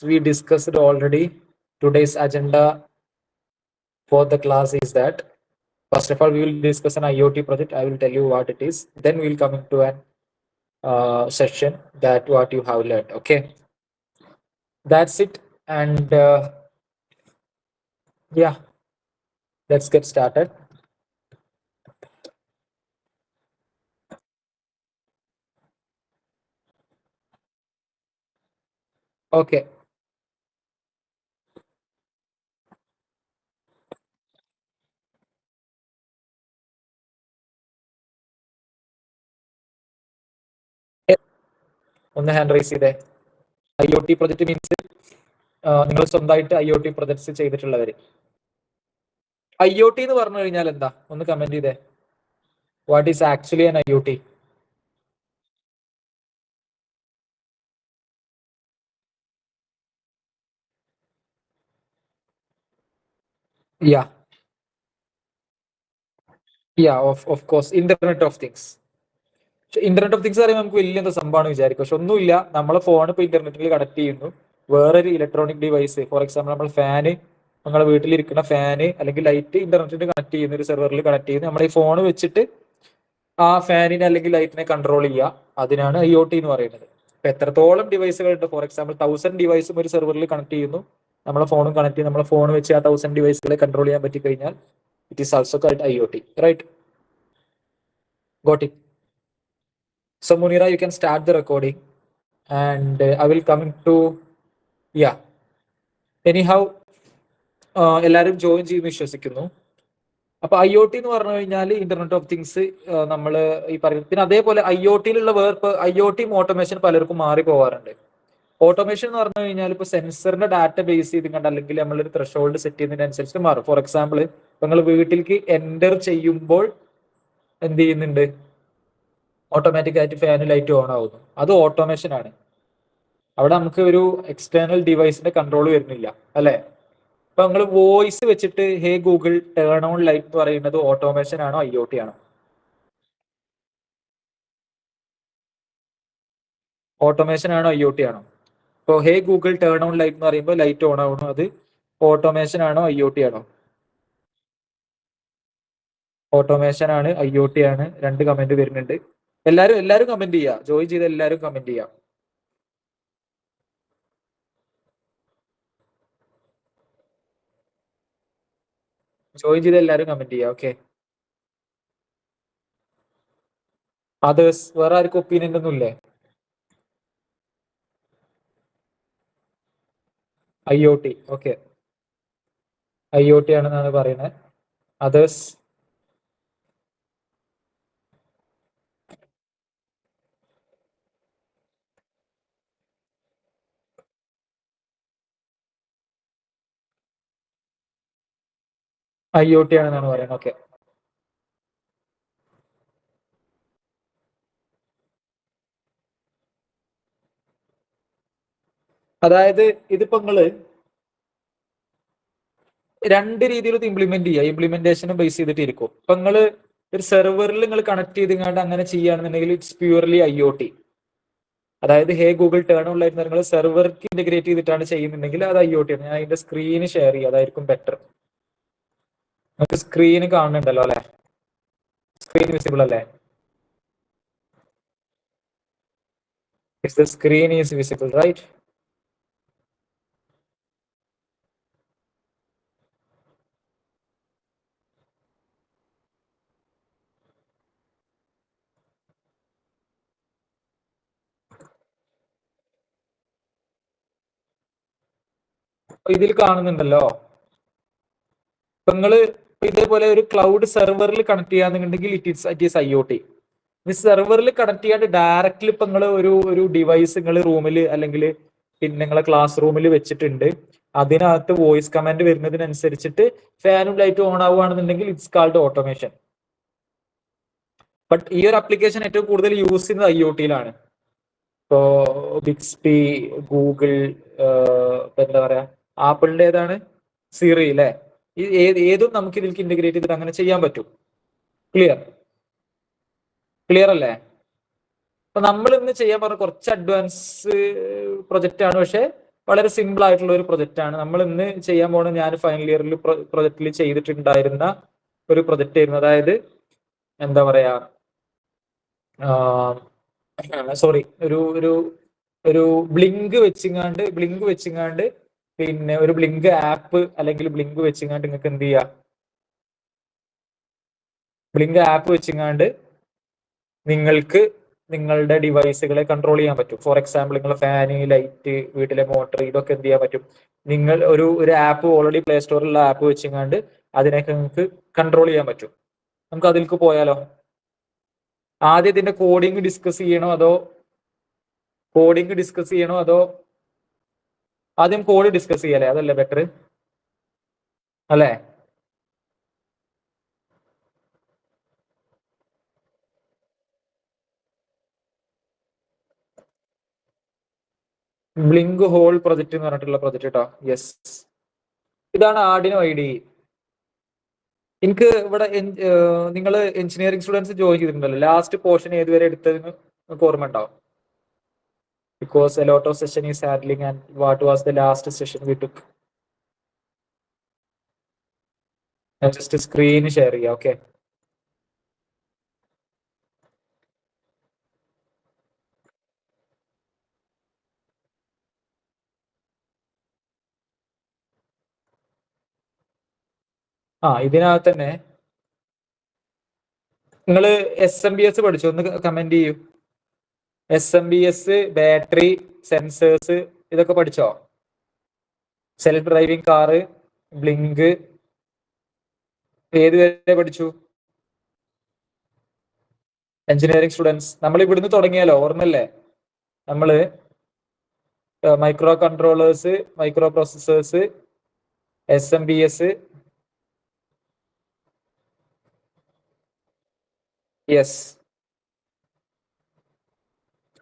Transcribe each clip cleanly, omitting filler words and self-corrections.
we discussed already, today's agenda for the class is that first of all we will discuss an IoT project. I will tell you what it is. Then we will come into an session that what you have learned. Okay, that's it. And yeah, let's get started. Okay. ഒന്ന് hand raise ചെയ്തേ. IoT project means നിങ്ങൾ സ്വന്തമായിട്ട് IoT projects ചെയ്തിട്ടുള്ളവര്. IoT എന്ന് പറഞ്ഞു കഴിഞ്ഞാൽ എന്താ? ഒന്ന് comment ചെയ്തേ. What is actually an IoT? Of course internet of things. Internet of things പറയുമ്പോൾ നമുക്ക് വലിയ എന്താ സംഭവമാണ് വിചാരിക്കും. പക്ഷെ ഒന്നുമില്ല. നമ്മളെ ഫോൺ ഇപ്പൊ ഇന്റർനെറ്റിൽ കണക്ട് ചെയ്യുന്നു. വേറൊരു ഇലക്ട്രോണിക് ഡിവൈസ്, ഫോർ എക്സാമ്പിൾ നമ്മൾ ഫാന്, നമ്മളെ വീട്ടിലിരിക്കുന്ന ഫാന് അല്ലെങ്കിൽ ലൈറ്റ് ഇന്റർനെറ്റിന് കണക്ട് ചെയ്യുന്ന ഒരു സെർവറിൽ കണക്ട് ചെയ്യുന്നു. നമ്മൾ ഈ ഫോൺ വെച്ചിട്ട് ആ ഫാനിനെ അല്ലെങ്കിൽ ലൈറ്റിനെ കൺട്രോൾ ചെയ്യുക. അതിനാണ് IoT എന്ന് പറയുന്നത്. ഇപ്പൊ എത്രത്തോളം ഡിവൈസുകൾ ഉണ്ട്? ഫോർ എക്സാമ്പിൾ 1000 ഡിവൈസും ഒരു സെർവറിൽ കണക്ട് ചെയ്യുന്നു. നമ്മളെ ഫോണും കണക്ട് ചെയ്യും. നമ്മളെ ഫോൺ വെച്ച് ആ 1000 ഡിവൈസുകളെ കൺട്രോൾ ചെയ്യാൻ പറ്റി കഴിഞ്ഞാൽ it is also called IoT, right? Got it. So Munira, you can start the recording and I will come to, yeah. Anyhow, എല്ലാവരും ജോയിൻ ചെയ്യുമെന്ന് വിശ്വസിക്കുന്നു. അപ്പൊ IoT എന്ന് പറഞ്ഞു കഴിഞ്ഞാൽ ഇന്റർനെറ്റ് ഓഫ് തിങ്സ് നമ്മൾ ഈ പറയുന്നത്. പിന്നെ അതേപോലെ IoT-യിലുള്ള IoT ഓട്ടോമേഷൻ പലർക്കും മാറി പോവാറുണ്ട്. ഓട്ടോമേഷൻ എന്ന് പറഞ്ഞു കഴിഞ്ഞാൽ ഇപ്പൊ സെൻസറിന്റെ ഡാറ്റ ബേസ് ചെയ്ത് അല്ലെങ്കിൽ നമ്മളൊരു ത്രെഷോൾഡ് സെറ്റ് ചെയ്യുന്നതിനനുസരിച്ച് മാറും. ഫോർ എക്സാമ്പിൾ നിങ്ങൾ വീട്ടിലേക്ക് എൻ്റർ ചെയ്യുമ്പോൾ എന്ത് ചെയ്യുന്നുണ്ട്? ഓട്ടോമാറ്റിക് ആയിട്ട് ഫാനും ലൈറ്റ് ഓൺ ആവുന്നു. അത് ഓട്ടോമേഷൻ ആണ്. അവിടെ നമുക്ക് ഒരു എക്സ്റ്റേണൽ ഡിവൈസിന്റെ കൺട്രോൾ വരുന്നില്ല, അല്ലെ? ഇപ്പൊ നിങ്ങൾ വോയിസ് വെച്ചിട്ട് ഹേ ഗൂഗിൾ ടേൺ ഓൺ ലൈറ്റ് എന്ന് പറയുന്നത് ഓട്ടോമേഷൻ ആണോ IoT ആണോ? ഓട്ടോമേഷൻ ആണോ IoT ആണോ? ഇപ്പൊ ഹേ ഗൂഗിൾ ടേൺ ഓൺ ലൈറ്റ് എന്ന് പറയുമ്പോൾ ലൈറ്റ് ഓൺ ആവണോ, അത് ഓട്ടോമേഷൻ ആണോ IoT ആണോ? ഓട്ടോമേഷൻ ആണ്, IoT ആണ്. 2 കമന്റ് വരുന്നുണ്ട്. എല്ലാരും കമന്റ് ചെയ്യാം. ജോയിൻ ചെയ്ത് എല്ലാരും കമന്റ് ചെയ്യാം. ജോയിൻ ചെയ്ത് എല്ലാരും കമന്റ് ചെയ്യാം. ഓക്കെ. അതേഴ്സ്, വേറെ ആർക്കും ഒപ്പീനിയൻ ഒന്നും ഇല്ലേ? IoT, okay. IoT ആണെന്നാണ് പറയുന്നത്. അതേഴ്സ്? IoT ആണെന്നാണ് പറയുന്നത്. ഓക്കെ. അതായത് ഇതിപ്പോ നിങ്ങള് 2 രീതിയിൽ ഇത് ഇംപ്ലിമെന്റ് ചെയ്യുക. ഇംപ്ലിമെന്റേഷനും ബേസ് ചെയ്തിട്ട് ഇരിക്കും. ഇപ്പൊ നിങ്ങള് ഒരു സെർവറിൽ നിങ്ങൾ കണക്ട് ചെയ്തിങ്ങാണ്ട് അങ്ങനെ ചെയ്യുകയാണെന്നുണ്ടെങ്കിൽ ഇറ്റ്സ് പ്യൂർലി IoT. അതായത് ഹേ ഗൂഗിൾ ടേൺ ഓൺ ലൈറ്റ് നിങ്ങൾ സെർവർക്ക് ഇന്റഗ്രേറ്റ് ചെയ്തിട്ടാണ് ചെയ്യുന്നുണ്ടെങ്കിൽ അത് IoT ആണ്. ഞാൻ അതിന്റെ സ്ക്രീന് ഷെയർ ചെയ്യുക, അതായിരിക്കും ബെറ്റർ. നമുക്ക് സ്ക്രീന് കാണുന്നുണ്ടല്ലോ അല്ലെ? സ്ക്രീൻ വിസിബിൾ അല്ലേ? The screen is visible, right? ഇതിൽ കാണുന്നുണ്ടല്ലോ. ഇപ്പൊ നിങ്ങള് ഇതേപോലെ ഒരു ക്ലൗഡ് സെർവറിൽ കണക്ട് ചെയ്യാന്നുണ്ടെങ്കിൽ ഇറ്റ് ഈസ് IoT. ഈ സെർവറിൽ കണക്ട് ചെയ്യാണ്ട് ഡയറക്റ്റ്ലി ഇപ്പൊ നിങ്ങൾ ഒരു ഡിവൈസ് നിങ്ങൾ റൂമിൽ അല്ലെങ്കിൽ പിന്നെ നിങ്ങളെ ക്ലാസ് റൂമിൽ വെച്ചിട്ടുണ്ട്. അതിനകത്ത് വോയിസ് കമാൻഡ് വരുന്നതിനനുസരിച്ചിട്ട് ഫാനും ലൈറ്റും ഓൺ ആവുകയാണെന്നുണ്ടെങ്കിൽ ഇറ്റ്സ് കാൾഡ് ഓട്ടോമേഷൻ. ബട്ട് ഈ ഒരു ആപ്ലിക്കേഷൻ ഏറ്റവും കൂടുതൽ യൂസ് ചെയ്യുന്നത് IoT-യിലാണ്. ഇപ്പോ ബിക്സ്പി, ഗൂഗിൾ, എന്താ പറയാ, ആപ്പിളിന്റെ ഏതാണ്, സിറി അല്ലെ? ഏതും നമുക്ക് ഇതിലേക്ക് ഇന്റഗ്രേറ്റ് ചെയ്തിട്ട് അങ്ങനെ ചെയ്യാൻ പറ്റും. ക്ലിയർ അല്ലേ? അപ്പൊ നമ്മൾ ഇന്ന് ചെയ്യാൻ പറഞ്ഞ കുറച്ച് അഡ്വാൻസ് പ്രൊജക്റ്റ് ആണ്. പക്ഷെ വളരെ സിമ്പിൾ ആയിട്ടുള്ള ഒരു പ്രൊജക്റ്റ് ആണ്. നമ്മൾ ഇന്ന് ചെയ്യാൻ പോകുന്നത് ഞാൻ ഫൈനൽ ഇയറിൽ പ്രൊജക്റ്റിൽ ചെയ്തിട്ടുണ്ടായിരുന്ന ഒരു പ്രൊജക്റ്റ് ആയിരുന്നു. അതായത് എന്താ പറയാ, സോറി, ഒരു ഒരു ഒരു ബ്ലിങ്ക് വെച്ചിങ്ങാണ്ട് പിന്നെ ഒരു ബ്ലിങ്ക് ആപ്പ് അല്ലെങ്കിൽ ബ്ലിങ്ക് വെച്ചിങ്ങാണ്ട് നിങ്ങൾക്ക് എന്ത് ചെയ്യാം, ബ്ലിങ്ക് ആപ്പ് വെച്ചിങ്ങാണ്ട് നിങ്ങൾക്ക് നിങ്ങളുടെ ഡിവൈസുകളെ കൺട്രോൾ ചെയ്യാൻ പറ്റും. ഫോർ എക്സാമ്പിൾ നിങ്ങളുടെ ഫാന്, ലൈറ്റ്, വീട്ടിലെ മോട്ടർ, ഇതൊക്കെ എന്ത് ചെയ്യാൻ പറ്റും, നിങ്ങൾ ഒരു ആപ്പ് ഓൾറെഡി പ്ലേ സ്റ്റോറിലുള്ള ആപ്പ് വെച്ചിങ്ങാണ്ട് അതിനൊക്കെ നിങ്ങൾക്ക് കൺട്രോൾ ചെയ്യാൻ പറ്റും. നമുക്ക് അതിലേക്ക് പോയാലോ? ആദ്യം ഇതിന്റെ കോഡിങ് ഡിസ്കസ് ചെയ്യണോ അതോ ആദ്യം കോഡ് ഡിസ്കസ് ചെയ്യല്ലേ? അതല്ലേ ബെറ്റർ അല്ലേ? ബ്ലിങ്ക് ഹോൾ പ്രൊജക്ട് എന്ന് പറഞ്ഞിട്ടുള്ള പ്രൊജക്ട് കേട്ടോ. യെസ്, ഇതാണ് ആർഡിനോ IDE. എനിക്ക് ഇവിടെ നിങ്ങൾ എഞ്ചിനീയറിംഗ് സ്റ്റുഡൻസ് ജോയിൻ ചെയ്തിട്ടുണ്ടല്ലോ, ലാസ്റ്റ് പോർഷൻ ഏതുവരെ എടുത്തതെന്ന് നിങ്ങൾക്ക് ഓർമ്മ ഉണ്ടാവും. Because a lot of session is handling and what was the last session we took. ഞാൻ ജസ്റ്റ് സ്ക്രീൻ ഷെയർ ചെയ്യാം. ഓക്കെ, ഇതിനകത്ത് തന്നെ നിങ്ങൾ SMBS പഠിച്ചു? ഒന്ന് കമന്റ് ചെയ്യൂ. SMBS, ബാറ്ററി, സെൻസേഴ്സ്, ഇതൊക്കെ പഠിച്ചോ? സെൽഫ് ഡ്രൈവിംഗ് കാറ്, ബ്ലിങ്ക്, ഏതുവരെ പഠിച്ചു? എഞ്ചിനീയറിംഗ് സ്റ്റുഡൻസ്, നമ്മൾ ഇവിടുന്ന് തുടങ്ങിയാലോ, ഓർമ്മല്ലേ? നമ്മള് micro controllers, micro processors, SMBS. Yes,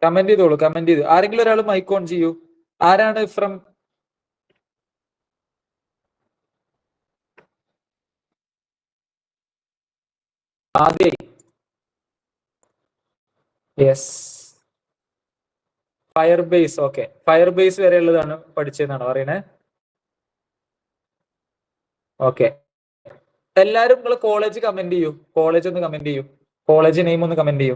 comment ചെയ്തോളൂ, കമന്റ് ചെയ്തു. ആരെങ്കിലും ഒരാൾ മൈക്ക് ഓൺ ചെയ്യൂ. ആരാണ് from Aadya? Yes, Firebase. Okay, Firebase വരെ ഉള്ളതാണ് പഠിച്ചതെന്നാണ് പറയണേ. ഓക്കെ, എല്ലാരും നിങ്ങൾ കോളേജ് കമന്റ് ചെയ്യൂ. കോളേജ് ഒന്ന് കമന്റ് ചെയ്യൂ. കോളേജ് നെയിം ഒന്ന് കമന്റ് ചെയ്യൂ.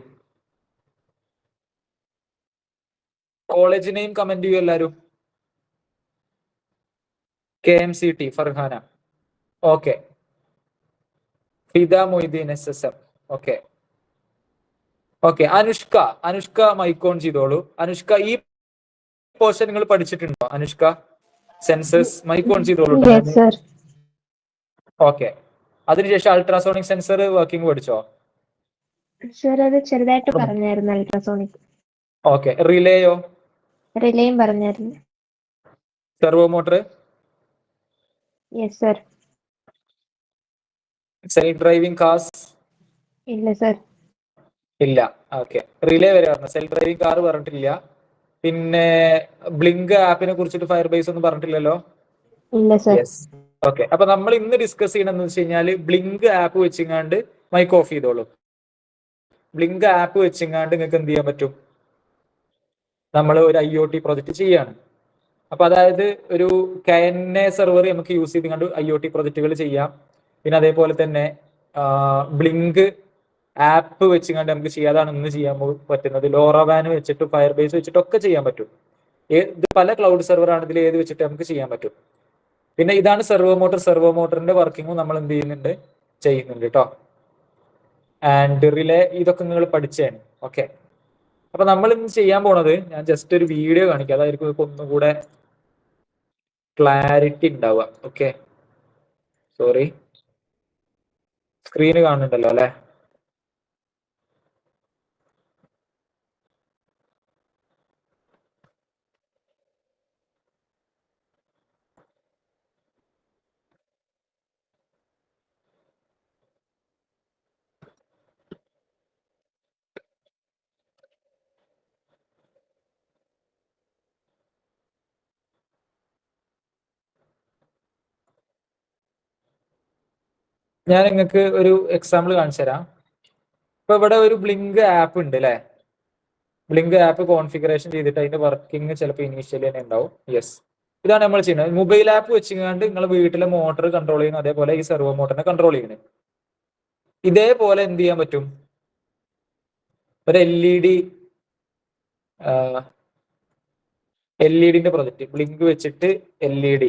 കോളേജ് നെയിം കമന്റ് ചെയ്യൂ എല്ലാരും. KMCT Farhana. Okay, Fida Moideen SSM. Okay okay, Anushka mike on ചെയ്തോളൂ. അനുഷ്ക, ഈ പോർഷൻ നിങ്ങൾ പഠിച്ചിട്ടുണ്ടോ? അനുഷ്ക, സെൻസേഴ്സ്, മൈക്ക് ഓൺ ചെയ്തോളൂ. ഓക്കെ, അതിനുശേഷം അൾട്രാസോണിക് സെൻസർ വർക്കിംഗ് പഠിച്ചോ? സർ, അത് ചെറുതായിട്ട് പറഞ്ഞായിരുന്നു. അൾട്രാസോണിക്. ഓക്കെ, റിലേയോ? റിലേയും പറഞ്ഞായിരുന്നു. Servo motor? Yes sir. Self driving cars? ഇല്ല സർ. ഇല്ല. ഓക്കെ, റിലേ വരെ പറഞ്ഞു, സെൽഫ് ഡ്രൈവിംഗ് കാർ പറഞ്ഞിട്ടില്ല. പിന്നെ ബ്ലിങ്ക് ആപ്പിനെ കുറിച്ചിട്ട് ഫയർ ബേസ് ഒന്നും പറഞ്ഞിട്ടില്ലല്ലോ? ഇല്ല സർ. യെസ്. ഓക്കെ, അപ്പൊ നമ്മൾ ഇന്ന് ഡിസ്കസ് ചെയ്യണമെന്ന് വെച്ച് കഴിഞ്ഞാൽ ബ്ലിങ്ക് ആപ്പ് വെച്ചിങ്ങാണ്ട് മൈക്ക് ഓഫ് ചെയ്തോളൂ. ബ്ലിങ്ക് ആപ്പ് വെച്ചിങ്ങാണ്ട് നിങ്ങൾക്ക് എന്ത് ചെയ്യാൻ പറ്റും, നമ്മൾ ഒരു IoT പ്രൊജക്ട് ചെയ്യാണ്. അപ്പൊ അതായത് ഒരു KNA സെർവർ നമുക്ക് യൂസ് ചെയ്തുകൊണ്ട് IoT പ്രൊജക്ടുകൾ ചെയ്യാം. പിന്നെ അതേപോലെ തന്നെ ബ്ലിങ്ക് ആപ്പ് വെച്ചുകൊണ്ട് നമുക്ക് ചെയ്യാതാണ് ഇന്ന് ചെയ്യാൻ പറ്റുന്നത്. ലോറവാൻ വെച്ചിട്ട്, ഫയർ ബേസ് വെച്ചിട്ടൊക്കെ ചെയ്യാൻ പറ്റും. ഇത് പല ക്ലൗഡ് സെർവർ ആണ്, ഇതിൽ ഏത് വെച്ചിട്ട് നമുക്ക് ചെയ്യാൻ പറ്റും. പിന്നെ ഇതാണ് സെർവോ മോട്ടർ. സെർവോ മോട്ടറിന്റെ വർക്കിങ്ങും നമ്മൾ എന്ത് ചെയ്യുന്നുണ്ട് കേട്ടോ. ആൻഡ് റിലേ, ഇതൊക്കെ നിങ്ങൾ പഠിച്ചാണ്. ഓക്കെ, അപ്പൊ നമ്മൾ ഇന്ന് ചെയ്യാൻ പോണത്, ഞാൻ ജസ്റ്റ് ഒരു വീഡിയോ കാണിക്കാം, അതായിരിക്കും ഒന്നുകൂടെ ക്ലാരിറ്റി ഉണ്ടാവുക. ഓക്കെ, സോറി, സ്ക്രീന് കാണുന്നുണ്ടല്ലോ അല്ലെ? ഞാൻ നിങ്ങൾക്ക് ഒരു എക്സാമ്പിൾ കാണിച്ചു തരാം. ഇപ്പൊ ഇവിടെ ഒരു ബ്ലിങ്ക് ആപ്പ് ഉണ്ട് അല്ലെ? ബ്ലിങ്ക് ആപ്പ് കോൺഫിഗറേഷൻ ചെയ്തിട്ട് അതിന്റെ വർക്കിംഗ് ചിലപ്പോൾ ഇനീഷ്യലി തന്നെ ഉണ്ടാവും. യെസ്, ഇതാണ് നമ്മൾ ചെയ്യുന്നത്. മൊബൈൽ ആപ്പ് വെച്ചുകൊണ്ട് നിങ്ങൾ വീട്ടിലെ മോട്ടർ കൺട്രോൾ ചെയ്യുന്നു, അതേപോലെ ഈ സെർവോ മോട്ടറിനെ കൺട്രോൾ ചെയ്യുന്നത്. ഇതേപോലെ എന്ത് ചെയ്യാൻ പറ്റും? ഒരു LED പ്രൊജക്ട് ബ്ലിങ്ക് വെച്ചിട്ട് LED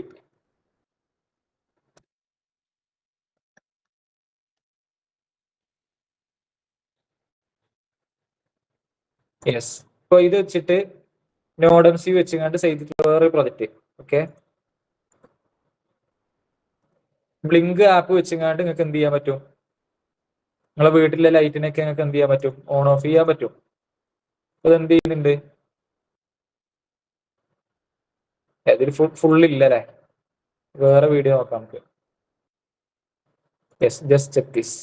യെസ്. ഇപ്പൊ ഇത് വെച്ചിട്ട് നോഡംസി വെച്ചുകൊണ്ട് ചെയ്തിട്ട് വേറെ പ്രൊജക്ട്. ഓക്കെ, ബ്ലിങ്ക് ആപ്പ് വെച്ചുകൊണ്ട് നിങ്ങൾക്ക് എന്ത് ചെയ്യാൻ പറ്റും? നിങ്ങളെ വീട്ടിലെ ലൈറ്റിനൊക്കെ നിങ്ങൾക്ക് എന്ത് ചെയ്യാൻ പറ്റും? ഓൺ ഓഫ് ചെയ്യാൻ പറ്റും. അത് എന്ത് ചെയ്യുന്നുണ്ട്? ഇതിൽ ഫുൾ ഇല്ലല്ലേ? വേറെ വീഡിയോ നോക്കാം നമുക്ക്. Yes, just check this.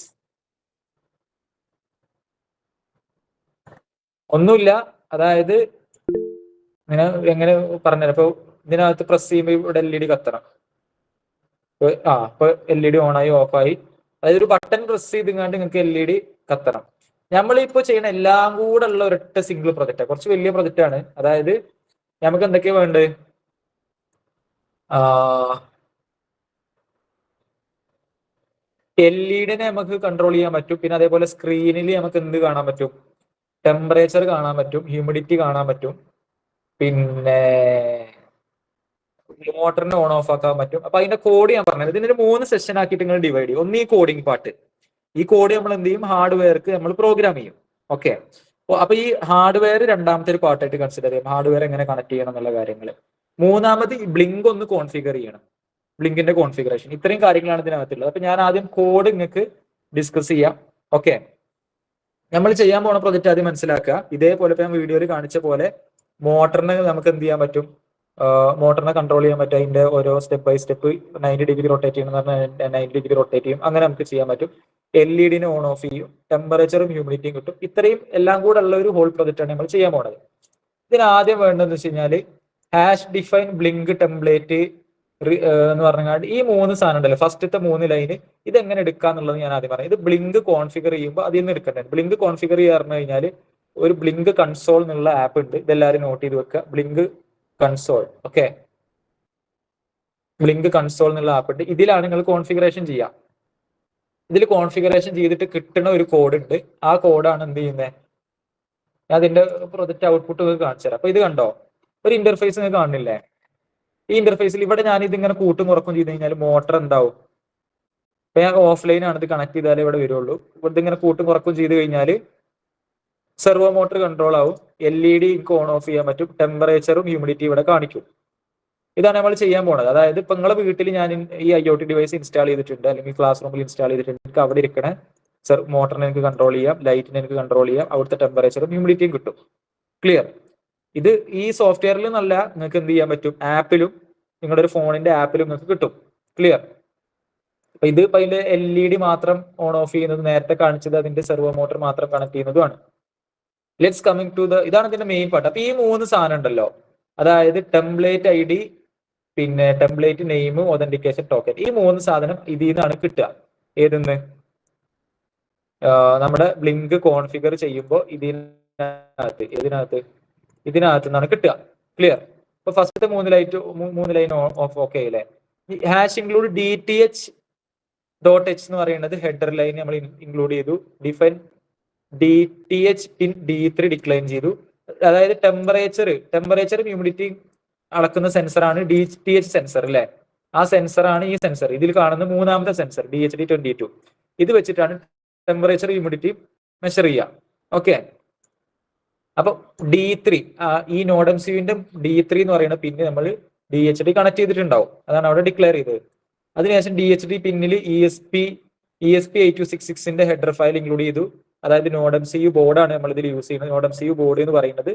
ഒന്നുമില്ല. അതായത് ഇങ്ങനെ എങ്ങനെ പറഞ്ഞുതരാം. ഇപ്പൊ ഇതിനകത്ത് പ്രസ് ചെയ്യുമ്പോൾ ഇവിടെ LED കത്തണം. ഇപ്പൊ LED ഓണായി ഓഫായി. അതായത് ഒരു ബട്ടൺ പ്രസ് ചെയ്തിങ്ങാണ്ട് നിങ്ങൾക്ക് LED കത്തണം. നമ്മളിപ്പോ ചെയ്യുന്ന എല്ലാം കൂടെ ഉള്ള ഒരൊറ്റ സിംഗിൾ പ്രൊജക്റ്റാണ്. കുറച്ച് വലിയ പ്രൊജക്റ്റ് ആണ്. അതായത് നമുക്ക് എന്തൊക്കെയാ വേണ്ടത്? LED നമുക്ക് കൺട്രോൾ ചെയ്യാൻ പറ്റും. പിന്നെ അതേപോലെ സ്ക്രീനിൽ നമുക്ക് എന്ത് കാണാൻ പറ്റും? ടെമ്പറേച്ചർ കാണാൻ പറ്റും, ഹ്യൂമിഡിറ്റി കാണാൻ പറ്റും, പിന്നെ മോട്ടറിനെ ഓൺ ഓഫ് ആക്കാൻ പറ്റും. അപ്പൊ അതിന്റെ കോഡ് ഞാൻ പറഞ്ഞത് ഇതിനൊരു 3 സെഷൻ ആക്കിയിട്ട് നിങ്ങൾ ഡിവൈഡ് ചെയ്യും. ഒന്ന് ഈ കോഡിംഗ് പാർട്ട്. ഈ കോഡ് നമ്മൾ എന്ത് ചെയ്യും? ഹാർഡ്വെയർക്ക് നമ്മൾ പ്രോഗ്രാം ചെയ്യും. ഓക്കെ, അപ്പൊ ഈ ഹാർഡ്വെയർ രണ്ടാമത്തെ ഒരു പാർട്ടായിട്ട് കൺസിഡർ ചെയ്യും. ഹാർഡ്വെയർ എങ്ങനെ കണക്ട് ചെയ്യണം എന്നുള്ള കാര്യങ്ങൾ. മൂന്നാമത് ഈ ബ്ലിങ്ക് ഒന്ന് കോൺഫിഗർ ചെയ്യണം. ബ്ലിങ്കിന്റെ കോൺഫിഗറേഷൻ. ഇത്രയും കാര്യങ്ങളാണ് ഇതിനകത്തുള്ളത്. അപ്പൊ ഞാൻ ആദ്യം കോഡ് നിങ്ങൾക്ക് ഡിസ്കസ് ചെയ്യാം. ഓക്കെ, നമ്മൾ ചെയ്യാൻ പോണ പ്രൊജക്റ്റ് ആദ്യം മനസ്സിലാക്കുക. ഇതേപോലെ ഞാൻ വീഡിയോയിൽ കാണിച്ച പോലെ മോട്ടറിന് നമുക്ക് എന്ത് ചെയ്യാൻ പറ്റും? മോട്ടറിനെ കൺട്രോൾ ചെയ്യാൻ പറ്റും. അതിന്റെ ഓരോ step by step 90 degree rotate ചെയ്യണം എന്ന് പറഞ്ഞാൽ 90 ഡിഗ്രി റൊട്ടേറ്റ് ചെയ്യും. അങ്ങനെ നമുക്ക് ചെയ്യാൻ പറ്റും. LED ഓൺ ഓഫ് ചെയ്യും, ടെമ്പറേച്ചറും ഹ്യൂമിഡിറ്റിയും കിട്ടും. ഇത്രയും എല്ലാം കൂടെ ഉള്ള ഒരു ഹോൾ പ്രൊജക്റ്റ് ആണ് നമ്മൾ ചെയ്യാൻ പോണത്. ഇതിന് ആദ്യം വേണ്ടതെന്ന് വെച്ച് കഴിഞ്ഞാൽ ഹാഷ് ഡിഫൈൻ ബ്ലിങ്ക് ടെംപ്ലേറ്റ് എന്ന് പറഞ്ഞാൽ ഈ 3 സാധനം ഉണ്ടല്ലോ, ഫസ്റ്റത്തെ 3 ലൈന് ഇത് എങ്ങനെ എടുക്കാന്നുള്ളത് ഞാൻ ആദ്യം പറയാം. ഇത് ബ്ലിങ്ക് കോൺഫിഗർ ചെയ്യുമ്പോൾ അതിൽ നിന്ന് എടുക്കണ്ടേ. ബ്ലിങ്ക് കോൺഫിഗർ ചെയ്യാന്ന് കഴിഞ്ഞാൽ ഒരു ബ്ലിങ്ക് കൺസോൾ എന്നുള്ള ആപ്പ് ഉണ്ട്. ഇതെല്ലാവരും നോട്ട് ചെയ്ത് വെക്കുക. Blink console. Okay, blink console എന്നുള്ള ആപ്പ് ഉണ്ട്. ഇതിലാണ് നിങ്ങൾ കോൺഫിഗറേഷൻ ചെയ്യുക. ഇതിൽ കോൺഫിഗറേഷൻ ചെയ്തിട്ട് കിട്ടുന്ന ഒരു കോഡ് ഉണ്ട്. ആ കോഡാണ് എന്ത് ചെയ്യുന്നത്? ഞാൻ അതിന്റെ പ്രൊജക്റ്റ് ഔട്ട്പുട്ട് കാണിച്ചു തരാം. അപ്പൊ ഇത് കണ്ടോ, ഒരു ഇന്റർഫേസ് നിങ്ങൾക്ക് കാണുന്നില്ലേ? ഈ ഇന്റർഫേസിൽ ഇവിടെ ഞാൻ ഇതിങ്ങനെ കൂട്ടും കുറക്കും ചെയ്ത് കഴിഞ്ഞാൽ മോട്ടർ എന്താവും? ഇപ്പൊ ഞാൻ ഓഫ്ലൈൻ ആണ് ഇത് കണക്ട് ചെയ്താലേ ഇവിടെ വരുള്ളൂ. ഇവിടെ ഇങ്ങനെ കൂട്ടും കുറക്കും ചെയ്ത് കഴിഞ്ഞാൽ സെർവോ മോട്ടർ കൺട്രോൾ ആവും. LED ഓൺ ഓഫ് ചെയ്യാൻ പറ്റും. ടെമ്പറേച്ചറും ഹ്യൂമിഡിറ്റി ഇവിടെ കാണിക്കും. ഇതാണ് നമ്മൾ ചെയ്യാൻ പോണത്. അതായത് ഇപ്പൊ നിങ്ങളെ വീട്ടിൽ ഞാൻ ഈ IoT ഡിവൈസ് ഇൻസ്റ്റാൾ ചെയ്തിട്ടുണ്ട്, അല്ലെങ്കിൽ ക്ലാസ് റൂമിൽ ഇൻസ്റ്റാൾ ചെയ്തിട്ടുണ്ട്. എനിക്ക് അവിടെ ഇരിക്കണ മോട്ടറിനെ എനിക്ക് കൺട്രോൾ ചെയ്യാം, ലൈറ്റിനെ എനിക്ക് കൺട്രോൾ ചെയ്യാം, അവിടുത്തെ ടെമ്പറേച്ചറും ഹ്യൂമിഡിറ്റിയും കിട്ടും. ക്ലിയർ? ഇത് ഈ സോഫ്റ്റ്വെയറിൽ നല്ല നിങ്ങൾക്ക് എന്ത് ചെയ്യാൻ പറ്റും? ആപ്പിലും, നിങ്ങളുടെ ഒരു ഫോണിന്റെ ആപ്പിലും നിങ്ങൾക്ക് കിട്ടും. ക്ലിയർ? അപ്പൊ ഇത് ഇപ്പൊ അതിന്റെ LED മാത്രം ഓൺ ഓഫ് ചെയ്യുന്നത്, നേരത്തെ കാണിച്ചത് അതിന്റെ സെർവോ മോട്ടർ മാത്രം കണക്ട് ചെയ്യുന്നതുമാണ്. ലെറ്റ്സ് കമ്മിങ് ടു ഇതാണ് ഇതിന്റെ മെയിൻ പാർട്ട്. അപ്പൊ ഈ 3 സാധനം ഉണ്ടല്ലോ, അതായത് ടെംപ്ലേറ്റ് ID, പിന്നെ ടെംപ്ലേറ്റ് നെയിം, ഒതന്റിക്കേഷൻ ടോക്കൻ, ഈ 3 സാധനം ഇതിൽ നിന്നാണ് കിട്ടുക. ഏതെന്ന്? നമ്മുടെ ബ്ലിങ്ക് കോൺഫിഗർ ചെയ്യുമ്പോൾ ഇതിനകത്ത് നിന്നാണ് കിട്ടുക. ക്ലിയർ? ഇപ്പൊ ഫസ്റ്റത്തെ 3 ലൈൻ ഓഫ് ഓക്കെ അല്ലേ? ഹാഷ് ഇൻക്ലൂഡ് DTH.h എന്ന് പറയുന്നത് ഹെഡർ ലൈൻ നമ്മൾ ഇൻക്ലൂഡ് ചെയ്തു. ഡിഫൈൻ DTH പിൻ D3 ഡിക്ലൈൻ ചെയ്തു. അതായത് ടെമ്പറേച്ചർ ഹ്യൂമിഡിറ്റി അളക്കുന്ന സെൻസറാണ് DTH സെൻസർ അല്ലെ? ആ സെൻസറാണ് ഈ സെൻസർ. ഇതിൽ കാണുന്ന 3ാമത്തെ സെൻസർ DHD22. ഇത് വെച്ചിട്ടാണ് ടെമ്പറേച്ചർ ഹ്യൂമിഡിറ്റി മെഷർ ചെയ്യുക. ഓക്കെ, അപ്പൊ D3 ഈ നോഡംസിന്റെ D3 എന്ന് പറയുന്ന പിന്ന് നമ്മൾ DHD കണക്ട് ചെയ്തിട്ടുണ്ടാവും. അതാണ് അവിടെ ഡിക്ലെയർ ചെയ്തത്. അതിനുശേഷം DHD പിന്നിൽ ESP8266ന്റെ ഹെഡർ ഫയൽ ഇൻക്ലൂഡ് ചെയ്തു. അതായത് NodeMCU ബോർഡാണ് നമ്മൾ ഇതിൽ യൂസ് ചെയ്യുന്നത്. NodeMCU ബോർഡ് എന്ന് പറയുന്നത്